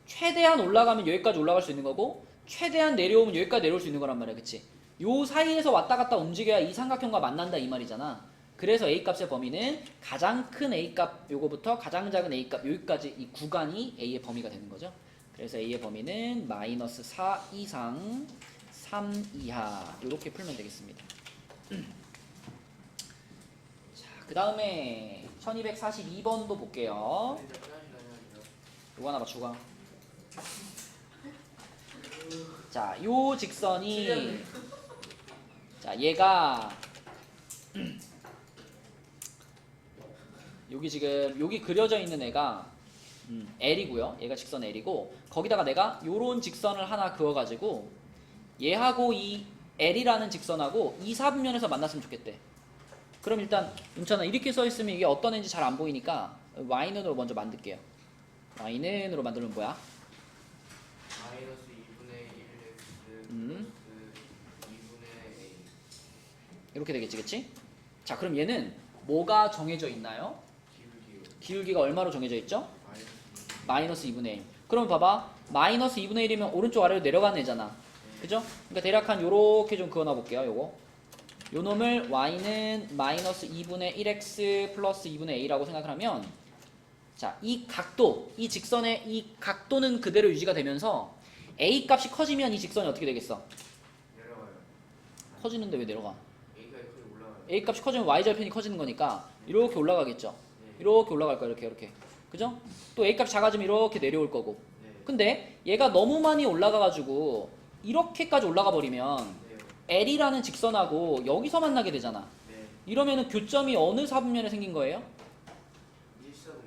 최대한 올라가면 여기까지 올라갈 수 있는 거고 최대한 내려오면 여기까지 내려올 수 있는 거란 말이야. 그치? 요 사이에서 왔다 갔다 움직여야 이 삼각형과 만난다 이 말이잖아. 그래서 a 값의 범위는 가장 큰 a 값 요거부터 가장 작은 a 값 여기까지 이 구간이 a의 범위가 되는 거죠. 그래서 a의 범위는 마이너스 4 이상 3 이하 이렇게 풀면 되겠습니다. 자, 그 다음에 1242번도 볼게요. 요거 하나 맞추고. 자, 요 직선이 자, 얘가 여기 지금 여기 그려져 있는 애가 L이고요. 얘가 직선 L이고 거기다가 내가 요런 직선을 하나 그어가지고 얘하고 이 L이라는 직선하고 이 사분면에서 만났으면 좋겠대. 그럼 일단 윤찬아 이렇게 써있으면 이게 어떤 애인지 잘 안 보이니까 Y는으로 먼저 만들게요. Y는으로 만들면 뭐야? 마이너스 2분의 1x 음. 플러스 2분의 a. 이렇게 되겠지, 그치? 자, 그럼 얘는 뭐가 정해져 있나요? 기울기요. 기울기가 얼마로 정해져 있죠? 마이너스 마이너스 2분의 1. 그럼 봐봐. 마이너스 2분의 1이면 오른쪽 아래로 내려가는 애잖아. 2. 그죠? 그러니까 대략 한 요렇게 좀 그어놔 볼게요. 요거. 요 놈을 y는 마이너스 2분의 1x 플러스 2분의 a라고 생각을 하면 자, 이 각도, 이 직선의 이 각도는 그대로 유지가 되면서 a 값이 커지면 이 직선이 어떻게 되겠어? 내려와요. 커지는데 왜 내려가? A가 거의 올라와요. a 값이 커지면 y절편이 커지는 거니까 이렇게 올라가겠죠. 네. 이렇게 올라갈 거야. 이렇게. 그죠? 또 a 값이 작아지면 이렇게 내려올 거고. 네. 근데 얘가 너무 많이 올라가 가지고 이렇게까지 올라가 버리면 네. L이라는 직선하고 여기서 만나게 되잖아. 네. 이러면은 교점이 어느 사분면에 생긴 거예요?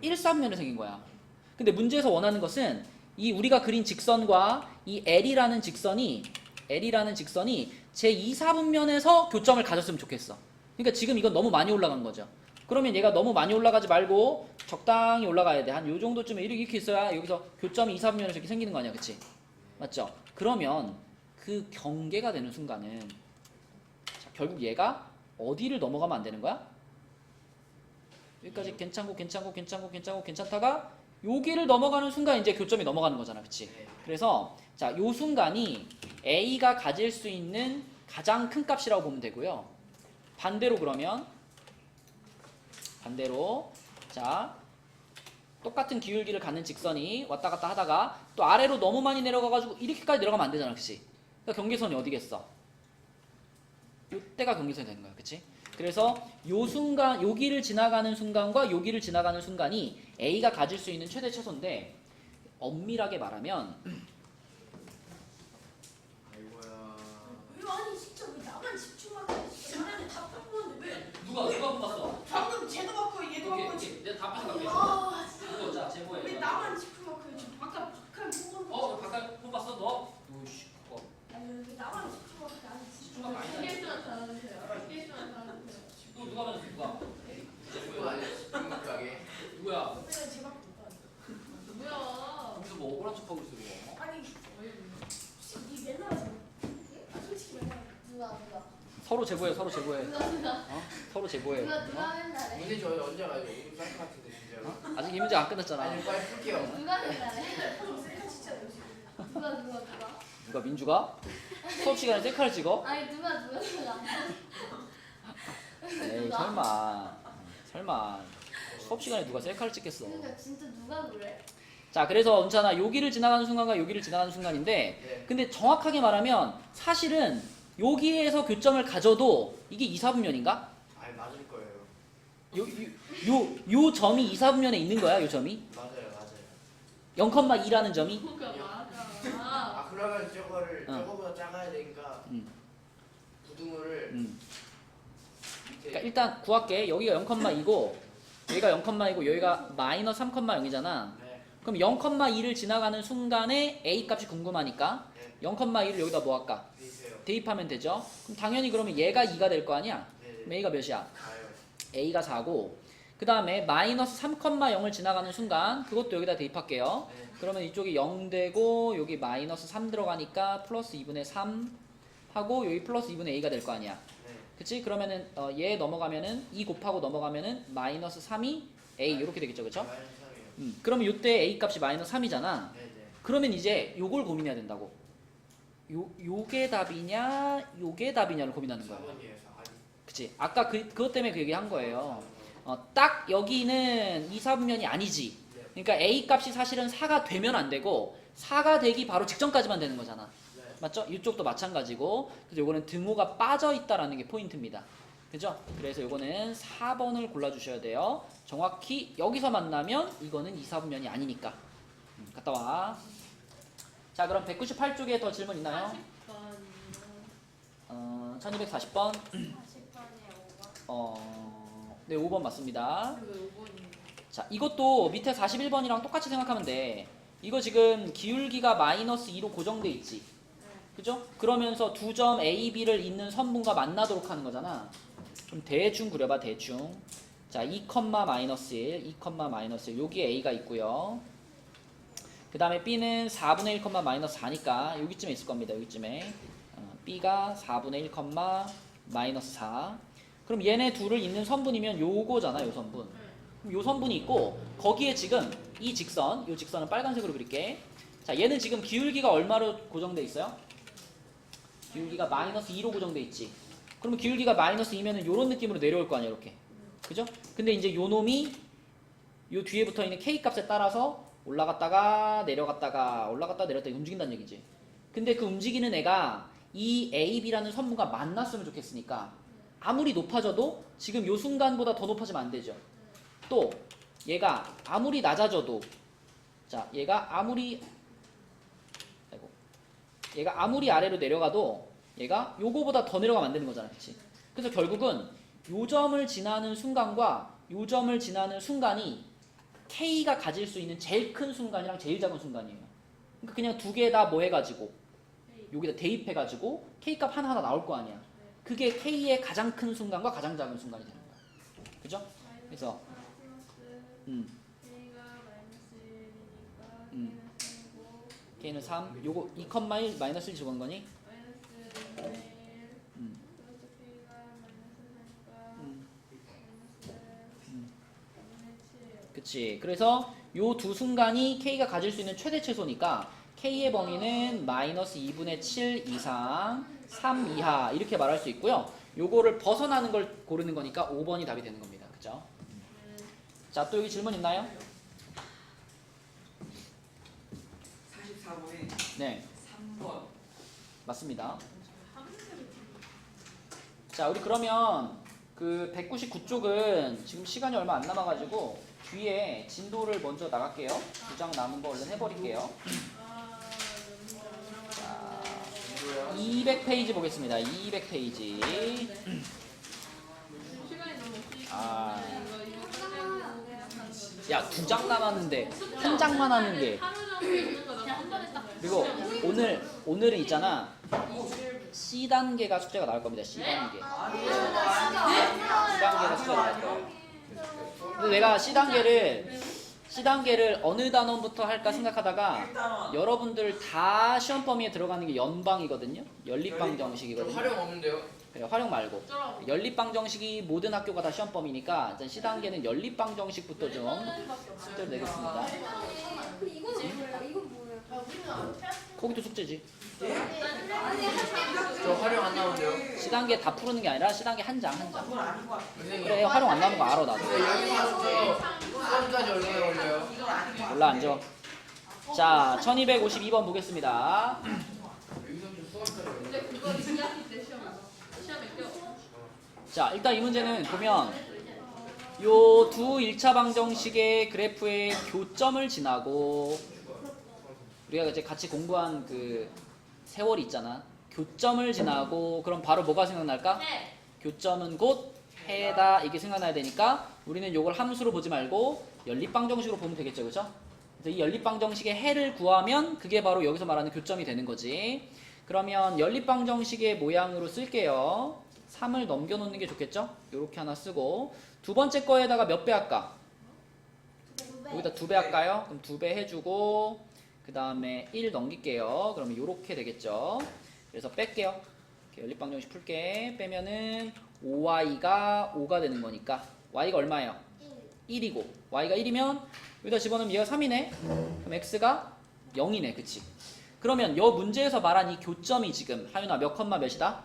1사분면에 생긴 거야. 근데 문제에서 원하는 것은 이 우리가 그린 직선과 이 L이라는 직선이 제 2사분면에서 교점을 가졌으면 좋겠어. 그러니까 지금 이건 너무 많이 올라간 거죠. 그러면 얘가 너무 많이 올라가지 말고 적당히 올라가야 돼. 한 요 정도쯤에 이렇게 있어야 여기서 교점이 2사분면에서 이렇게 생기는 거 아니야. 그치? 맞죠? 그러면 그 경계가 되는 순간은 자, 결국 얘가 어디를 넘어가면 안 되는 거야? 여기까지 괜찮다가 여기를 넘어가는 순간 이제 교점이 넘어가는 거잖아. 그치? 네. 그래서 자, 요 순간이 A가 가질 수 있는 가장 큰 값이라고 보면 되고요. 반대로 그러면 자, 똑같은 기울기를 갖는 직선이 왔다 갔다 하다가 또 아래로 너무 많이 내려가가지고 이렇게까지 내려가면 안 되잖아. 그치? 그러니까 경계선이 어디겠어? 요때가 경계선이 되는 거야. 그치? 그래서 요 순간, 여기를 지나가는 순간과 여기를 지나가는 순간이 A가 가질 수 있는 최대 최소인데 엄밀하게 말하면 아이고야. 왜 아니 진짜 왜 나만 집중하고 쟤네는 다 뽑았는데 왜? 누가 뽑았어? 방금 쟤도 받고 얘도 받고 내가 답변 갈게. 아 이거 자, 제보해. 왜 나만 집중하고 지금 바깥 북한 뽑은 어, 바깥 뽑았어 너? 오씨, 그거. 아니 왜 나만 집중하고 나는 집중하고 많이 해. PS만 잘하세요. PS만 잘하세요. 또 누가 만났어? 누가? 그거 아니야? 집중하게. 누구야? 내가 제밖에 못 봐. 뭐야? 거기서 뭐 억울한 척하고 있어 그거. 아니 솔직히 니 맨날 하지 마. 솔직히 맨날 누가 서로 제보해. 누가 어? 서로 제보해. 누가 맨날 해? 문제 저희 언제 가요? 오늘 쌀것 같은데 진짜로. 어? 아직 이 문제 안 끝났잖아. 아니 빨리 풀게요. 누가 맨날 해? 셀카 진짜 열심히. 누가 누가 민주가? 수업 시간에 셀카를 찍어? 아니 누가 에이 설마 수업 시간에 누가 셀카를 찍겠어? 그러니까 진짜 누가 그래? 자, 그래서 은찬아 여기를 지나가는 순간과 여기를 지나가는 순간인데 네. 근데 정확하게 말하면 사실은 여기에서 교점을 가져도 이게 2사분면인가? 아니 맞을 거예요. 요 점이 2사분면에 있는 거야, 요 점이? 맞아요. 0,2라는 점이? 그러니까 맞아. 아 그러면 저거를 어. 저거보다 작아야 되니까 부등호를 밑에. 그러니까 일단 구할게. 여기가 0,2고 여기가 0,2고 여기가 마이너스 3,0이잖아. 네. 그럼 0,2를 지나가는 순간에 A 값이 궁금하니까 네. 0,2를 여기다 뭐 할까? 돼 있어요. 대입하면 되죠. 그럼 당연히 그러면 얘가 2가 될 거 아니야? 네. 그럼 A가 몇이야? 가요. A가 4고 그 다음에 마이너스 3,0을 지나가는 순간 그것도 여기다 대입할게요. 네. 그러면 이쪽이 0 되고 여기 마이너스 3 들어가니까 플러스 2분의 3 하고 여기 플러스 2분의 A가 될 거 아니야. 네. 그치? 그러면은 얘 넘어가면은 2 곱하고 넘어가면은 마이너스 3이 A 이렇게 되겠죠. 그쵸? 마이너스 3이에요. 그러면 이때 A 값이 마이너스 3이잖아. 네네. 그러면 이제 요걸 고민해야 된다고. 요게 답이냐 요게 답이냐를 고민하는 거야. 4번이에요. 아니. 그치? 아까 그것 때문에 그 얘기 한 거예요. 딱 여기는 2사분면이 아니지. 네. 그러니까 A 값이 사실은 4가 되면 안 되고 4가 되기 바로 직전까지만 되는 거잖아. 네. 맞죠? 이쪽도 마찬가지고. 그래서 요거는 등호가 빠져 있다라는 게 포인트입니다. 그죠? 그래서 요거는 4번을 골라주셔야 돼요. 정확히 여기서 만나면 이거는 2사분면이 아니니까. 갔다 와. 자, 그럼 198쪽에 더 질문 있나요? 1240번. 40번에 5번. 네, 5번 맞습니다. 왜 5번이? 자, 이것도 밑에 41번이랑 똑같이 생각하면 돼. 이거 지금 기울기가 마이너스 2로 고정돼 있지. 그죠? 그러면서 두 점 A, B를 잇는 선분과 만나도록 하는 거잖아. 좀 대충 그려봐, 대충. 자, 2, 마이너스 1, 2, 마이너스 1. 여기에 A가 있고요. 그 다음에 B는 4분의 1, 마이너스 4니까 여기쯤에 있을 겁니다. 여기쯤에. B가 4분의 1, 마이너스 4. 그럼 얘네 둘을 잇는 선분이면 요거잖아, 요 선분. 그럼 요 선분이 있고 거기에 지금 이 직선, 요 직선은 빨간색으로 그릴게. 자, 얘는 지금 기울기가 얼마로 고정돼 있어요? 기울기가 마이너스 2로 고정돼 있지. 그러면 기울기가 마이너스 2면은 요런 느낌으로 내려올 거 아니야, 이렇게. 그죠? 근데 이제 요 놈이 요 뒤에 붙어 있는 k 값에 따라서 올라갔다가 내려갔다가 올라갔다가 내렸다가 움직인다는 얘기지. 근데 그 움직이는 애가 이 a, b라는 선분과 만났으면 좋겠으니까 아무리 높아져도 지금 요 순간보다 더 높아지면 안 되죠. 또 얘가 아무리 낮아져도 자, 얘가 아무리 아래로 내려가도 얘가 요거보다 더 내려가면 안 되는 거잖아. 그치? 그래서 결국은 요 점을 지나는 순간과 요 점을 지나는 순간이 K가 가질 수 있는 제일 큰 순간이랑 제일 작은 순간이에요. 그러니까 그냥 두 개 다 뭐 해가지고 여기다 대입해가지고 K값 하나하나 나올 거 아니야. 그게 K의 가장 큰 순간과 가장 작은 순간이 되는 거야. 그죠? 그래서 K는 3, 요거 2,1 마이너스 1 적은 거니? 그치. 그래서 요 두 순간이 K가 가질 수 있는 최대 최소니까 K의 범위는 마이너스 2분의 7 이상 3 이하 이렇게 말할 수 있고요. 요거를 벗어나는 걸 고르는 거니까 5번이 답이 되는 겁니다. 그죠? 자, 또 여기 질문 있나요? 44번에 네, 3번. 맞습니다. 자, 우리 그러면 그 199쪽은 지금 시간이 얼마 안 남아가지고 뒤에 진도를 먼저 나갈게요. 2장 남은 거 얼른 해버릴게요. 자, 200페이지 보겠습니다. 200페이지. 아, 야, 2장 남았는데 한 장만 하는 게. 그리고 오늘은 있잖아. C단계가 숙제가 나올 겁니다. C단계. C단계가 숙제가 나올 거예요. 근데 내가 C단계를 어느 단원부터 할까 생각하다가 여러분들 다 시험 범위에 들어가는 게 연방이거든요. 연립방 저 정식이거든요. 활용 없는데요? 그래, 활용 말고. 연립방 정식이 모든 학교가 다 시험 범위니까 일단 C단계는 연립방 정식부터 좀 숙제를 내겠습니다. 이건 뭐예요? 이건 뭐예요? 거기도 숙제지. 저 활용 안 나오는데요? C단계 다 푸는 게 아니라 C단계 한 장. 그건 아닌 것 같아. 선생님 그래, 활용 안 나오는 거 알아, 나도. 여기서 수험까지 얼마나 걸려요? 이건 아닌 것 같아. 올라앉아. 자, 1252번 보겠습니다. 여기서 수험까지 얼마나 근데 그거 2학기 때 시험에 껴. 자, 일단 이 문제는 보면 요 두 1차 방정식의 그래프의 교점을 지나고 우리가 이제 같이 공부한 그 세월이 있잖아. 교점을 지나고 그럼 바로 뭐가 생각날까? 교점은 곧 해다 이게 생각나야 되니까 우리는 요걸 함수로 보지 말고 연립방정식으로 보면 되겠죠, 그죠? 그래서 이 연립방정식의 해를 구하면 그게 바로 여기서 말하는 교점이 되는 거지. 그러면 연립방정식의 모양으로 쓸게요. 3을 넘겨놓는 게 좋겠죠? 요렇게 하나 쓰고 두 번째 거에다가 몇 배 할까? 여기다 2배 할까요? 그럼 2배 해주고 그 다음에 1 넘길게요. 그러면 요렇게 되겠죠? 그래서 뺄게요. 이렇게 연립방정식 풀게. 빼면은 5y가 5가 되는 거니까 y가 얼마예요? 1이고 y가 1이면 여기다 집어넣으면 얘가 3이네. 그럼 x가 0이네. 그치? 그러면 요 문제에서 말한 이 교점이 지금 하윤아 몇 컴마 몇이다?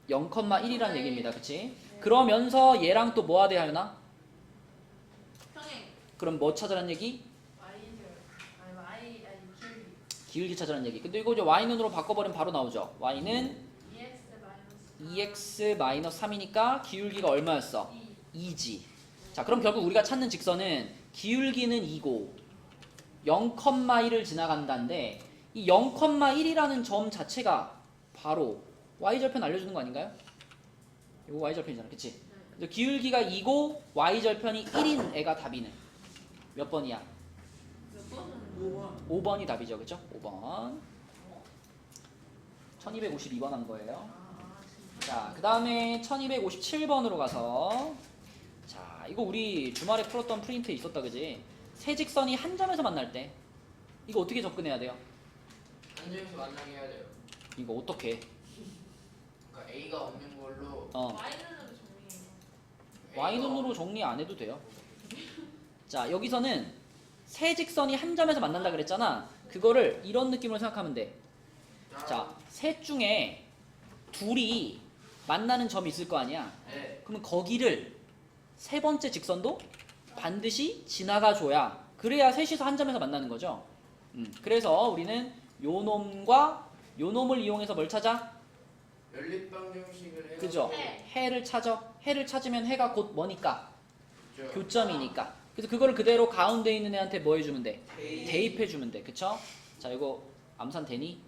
0,1이라는 얘기입니다. 그치? 그러면서 얘랑 또 뭐가 돼 하윤아? 평행. 그럼 뭐 찾으라는 얘기? 기울기 찾으라는 얘기. 근데 이거 이제 y는으로 바꿔버리면 바로 나오죠. y는 2x-3이니까 기울기가 얼마였어? 2지. 자, 그럼 결국 우리가 찾는 직선은 기울기는 2고 0,1을 지나간다는데 이 0,1이라는 점 자체가 바로 y절편 알려주는 거 아닌가요? 이거 y절편이잖아. 그치? 그래서 기울기가 2고 y절편이 1인 애가 답이네. 몇 번이야? 5번이 답이죠. 그쵸? 5번. 1252번 한 거예요. 자, 그 다음에 1257번으로 가서 자, 이거 우리 주말에 풀었던 프린트에 있었다. 그지? 세 직선이 한 점에서 만날 때 이거 어떻게 접근해야 돼요? 한 점에서 만나게 해야 돼요. 이거 어떻게? 그러니까 A가 없는 걸로 y눈으로 정리 안 해도 돼요. 자, 여기서는 세 직선이 한 점에서 만난다 그랬잖아. 그거를 이런 느낌으로 생각하면 돼. 자, 셋 중에 둘이 만나는 점이 있을 거 아니야. 네. 그러면 거기를 세 번째 직선도 반드시 지나가줘야, 그래야 셋이서 한 점에서 만나는 거죠. 그래서 우리는 요 놈과 요 놈을 이용해서 뭘 찾아? 연립방정식을 해서 그죠? 해를 찾아. 해를 찾으면 해가 곧 뭐니까? 그죠? 교점이니까. 그래서 그거를 그대로 가운데 있는 애한테 뭐 해주면 돼? 대입. 대입해주면 돼. 그쵸? 자, 이거 암산 되니?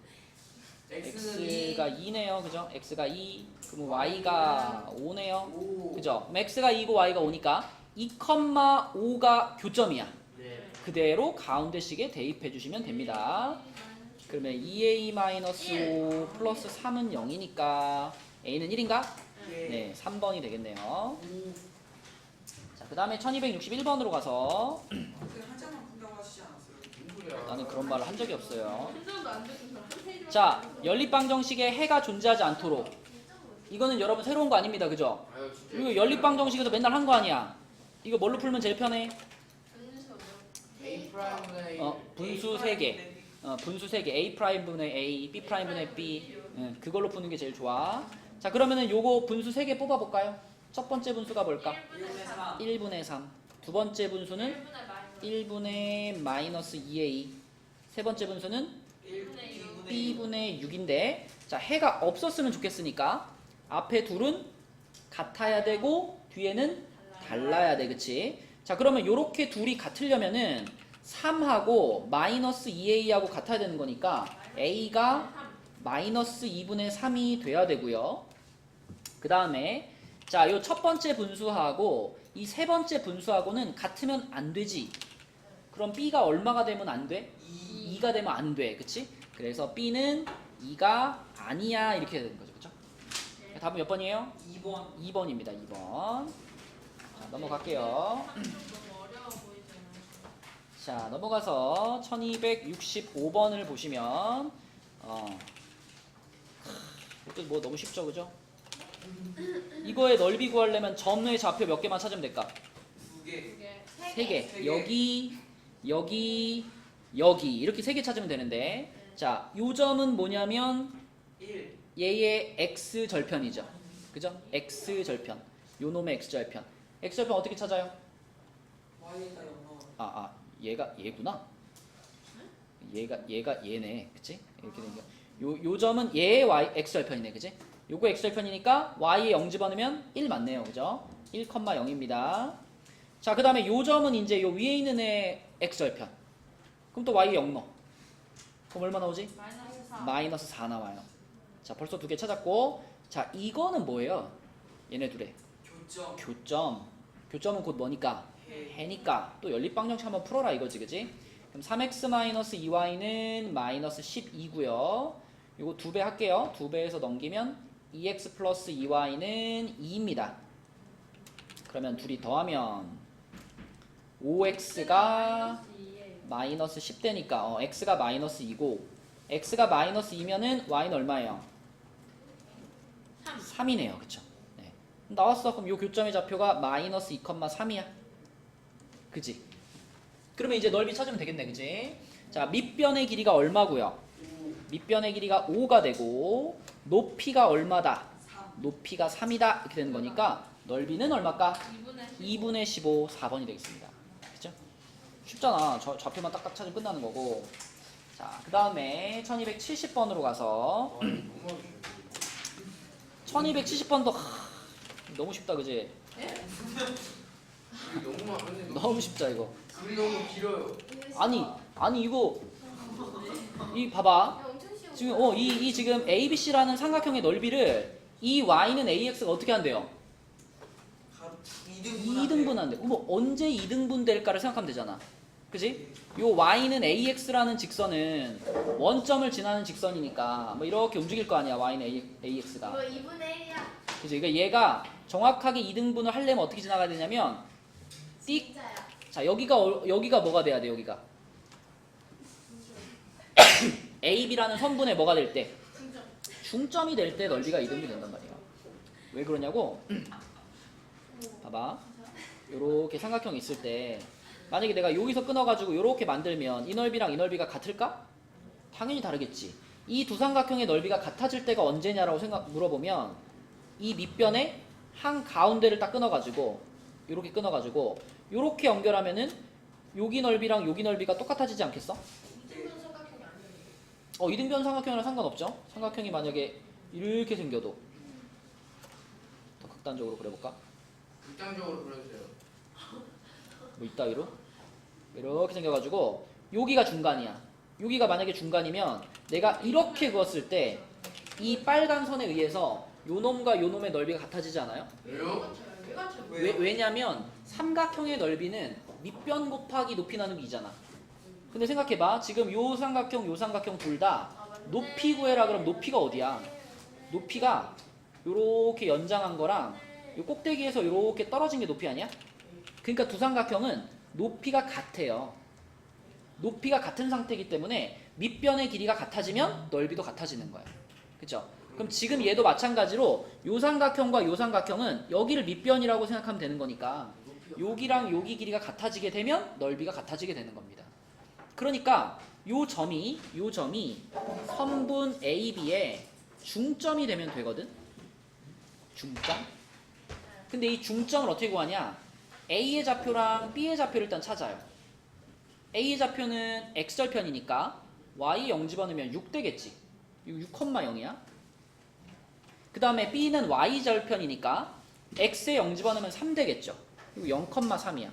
x가 2네요. 그죠? x가 2, 그럼 y가 5네요. 5. 그죠? 그럼 x가 2고 y가 5니까 2,5가 교점이야. 네. 그대로 가운데 식에 대입해 주시면 됩니다. 그러면 2a-5 플러스 3은 0이니까 a는 1인가? 예. 네, 3번이 되겠네요. 자, 그 다음에 1261번으로 가서 그 한자만 푼다고 하시지 않았어요? 무슨 소리야? 나는 그런 말을 한 적이 없어요. 한 점도 안 되는 사람 한 페이지만. 자, 연립방정식에 해가 존재하지 않도록, 이거는 여러분 새로운 거 아닙니다. 그죠? 아유, 진짜 이거 연립방정식에서 맨날 한 거 아니야. 이거 뭘로 풀면 제일 편해? A 프라임분의 분수 3개. 분수 3개. A'분의 A, B'분의 B. 그걸로 푸는 게 제일 좋아. 자, 그러면은 요거 분수 3개 뽑아볼까요? 첫 번째 분수가 뭘까? 1분의 3. 1분의 3. 두 번째 분수는 1분의 마이너스 2A. 세 번째 분수는 1분의 B분의 6인데, 자, 해가 없었으면 좋겠으니까 앞에 둘은 같아야 되고 뒤에는 달라야 돼. 그치? 자, 그러면 요렇게 둘이 같으려면은 3하고 마이너스 2A하고 같아야 되는 거니까 A가 마이너스 2분의 3이 돼야 되고요. 그 다음에 자, 요 첫 번째 분수하고 이 세 번째 분수하고는 같으면 안 되지. 그럼 B가 얼마가 되면 안 돼? 2가 되면 안 돼. 그치? 그래서 B는 2가 아니야. 이렇게 되는 거죠. 그쵸? 답은 몇 번이에요? 2번. 2번입니다. 2번. 자, 넘어갈게요. 너무 어려워 보이잖아. 자, 넘어가서 1265번을 보시면 이것도 뭐 너무 쉽죠, 그죠? 이거의 넓이 구하려면 점의 좌표 몇 개만 찾으면 될까? 2개. 두 개. 3개. 세 개. 여기, 여기, 여기 이렇게 3개 찾으면 되는데, 자, 요 점은 뭐냐면 1. 얘의 x 절편이죠, 그죠? x 절편. 요 놈의 x 절편. x 절편 어떻게 찾아요? Y에다 영어. 얘가 얘구나. 얘가 얘네, 그치? 이렇게 된 거. 요 점은 얘의 y x 절편이네, 그치? 요거 x 절편이니까 y에 0 집어넣으면 1 맞네요, 그죠? 1,0입니다. 자, 그 다음에 요 점은 이제 요 위에 있는 애 x 절편. 그럼 또 y에 0 넣어. 그럼 얼마 나오지? 마이너스 4. 마이너스 4 나와요. 자, 벌써 2개 찾았고, 자, 이거는 뭐예요? 얘네 둘의 교점. 교점. 교점은 곧 뭐니까? 해니까 또 연립방정식 한번 풀어라 이거지, 그지? 그럼 3x-2y는 마이너스 12고요. 요거 2배 할게요. 2배에서 넘기면 2x 플러스 2y는 2입니다. 그러면 둘이 더하면 5x가 마이너스 10되니까 x가 마이너스 2고, x가 마이너스 2면은 y는 얼마예요? 3이네요. 그쵸? 네. 나왔어. 그럼 요 교점의 좌표가 마이너스 2,3이야. 그지? 그러면 이제 넓이 찾으면 되겠네. 그지? 자, 밑변의 길이가 얼마고요? 밑변의 길이가 5가 되고 높이가 얼마다? 3. 높이가 3이다. 이렇게 되는 거니까 넓이는 얼마일까? 2분의 2분의 15, 4번이 되겠습니다. 그죠? 쉽잖아. 좌표만 딱딱 찾으면 끝나는 거고. 자, 그 다음에 1270번으로 가서 1270번도 너무 쉽다. 그지? 너무 많은데 너무 쉽다 이거. 글이 너무 길어요. 아니 이거 이 봐봐. 엄청 쉬워. 지금 이 지금 ABC라는 삼각형의 넓이를 이 y는 AX가 어떻게 한대요? 2등분 한대. 그럼 언제 2등분 될까를 생각하면 되잖아. 그지? 요 y는 AX라는 직선은 원점을 지나는 직선이니까 뭐 이렇게 움직일 거 아니야. y는 AX가. 이거 2분의 1이야. 그지? 그러니까 얘가 정확하게 2등분을 하려면 어떻게 지나가야 되냐면 띡. 진짜야. 자, 여기가 뭐가 돼야 돼? 여기가 AB라는 선분의 뭐가 될 때? 중점. 중점이 될 때 넓이가 2등분이 된단 말이야. 왜 그러냐고? 봐봐. 요렇게 삼각형이 있을 때 만약에 내가 여기서 끊어가지고 요렇게 만들면 이 넓이랑 이 넓이가 같을까? 당연히 다르겠지. 이 두 삼각형의 넓이가 같아질 때가 언제냐라고 물어보면 이 밑변에 한 가운데를 딱 끊어가지고 이렇게 끊어가지고 이렇게 연결하면은 여기 넓이랑 여기 넓이가 똑같아지지 않겠어? 이등변 삼각형이 아니에요. 이등변 삼각형이랑 상관없죠. 삼각형이 만약에 이렇게 생겨도 더 극단적으로 그려볼까? 극단적으로 그려주세요. 뭐 이따위로 이렇게 생겨가지고 여기가 중간이야. 여기가 만약에 중간이면 내가 이렇게 그었을 때 이 빨간 선에 의해서 요 놈과 요 놈의 넓이가 같아지지 않아요? 왜요? 왜 같아요? 왜냐면 삼각형의 넓이는 밑변 곱하기 높이 나누기잖아. 근데 생각해봐. 지금 요 삼각형 둘 다 높이 구해라 그럼 높이가 어디야? 높이가 요렇게 연장한 거랑 요 꼭대기에서 요렇게 떨어진 게 높이 아니야? 그러니까 두 삼각형은 높이가 같아요. 높이가 같은 상태이기 때문에 밑변의 길이가 같아지면 넓이도 같아지는 거야. 그쵸? 그럼 지금 얘도 마찬가지로 요 삼각형과 요 삼각형은 여기를 밑변이라고 생각하면 되는 거니까 여기랑 여기 길이가 같아지게 되면 넓이가 같아지게 되는 겁니다. 그러니까 요 점이 선분 AB의 중점이 되면 되거든. 중점. 근데 이 중점을 어떻게 구하냐? A의 좌표랑 B의 좌표를 일단 찾아요. A의 좌표는 x절편이니까 y 0 집어넣으면 6 되겠지. 이거 6,0이야. 그 다음에 B는 y절편이니까 x에 0 집어넣으면 3 되겠죠. 이거 0,3이야.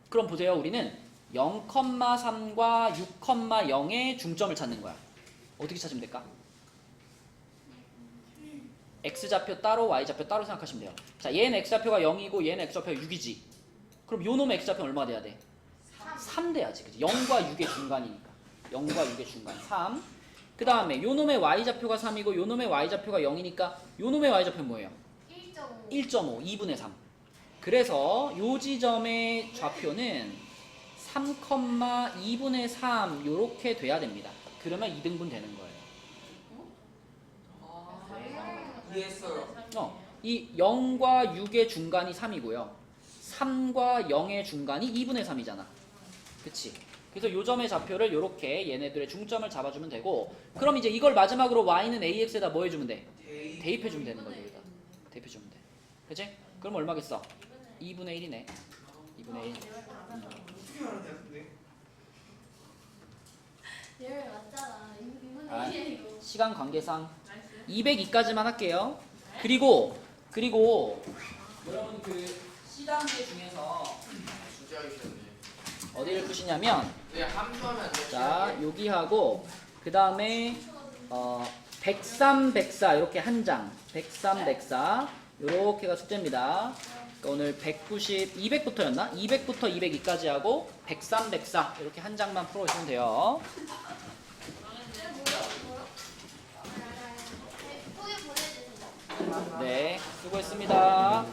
그럼 보세요. 우리는 0,3과 6,0의 중점을 찾는 거야. 어떻게 찾으면 될까? x좌표 따로 y좌표 따로 생각하시면 돼요. 자, 얘는 x좌표가 0이고 얘는 x좌표가 6이지. 그럼 요 놈의 x좌표는 얼마가 돼야 돼? 3 돼야지. 그치? 0과 6의 중간이니까. 0과 6의 중간 3. 그 다음에 요 놈의 y좌표가 3이고 요 놈의 y좌표가 0이니까 요 놈의 y좌표는 뭐예요? 1.5. 1.5, 2분의 3. 그래서 요 지점의 좌표는 3,2분의 3 요렇게 돼야 됩니다. 그러면 2등분 되는 거예요. 이해했어요. 이 0과 6의 중간이 3이고요. 3과 0의 중간이 2분의 3이잖아. 그치? 그래서 요 점의 좌표를 요렇게 얘네들의 중점을 잡아주면 되고, 그럼 이제 이걸 마지막으로 y는 ax에다 뭐 해주면 돼? 대입해주면 되는 거죠. 여기다. 대입해주면 돼. 그치? 그럼 얼마겠어? 2분의 1이네. 2분의 1. 어떻게 알았냐 근데? 얘 맞잖아. 이분의 아. 1이고. 시간 관계상 나이스. 202까지만 할게요. 그리고 여러분 그 C단계 중에서 진짜 하셨네. 어디를 푸시냐면 네, 함수하면 안 돼요. 자 여기하고 그 다음에 103, 104 이렇게 한 장 103, 104 이렇게가 숙제입니다. 그러니까 오늘 190, 200부터였나? 200부터 202까지 하고 103, 104 이렇게 한 장만 풀어주시면 돼요. 예쁘게 보내주세요. 네, 수고했습니다.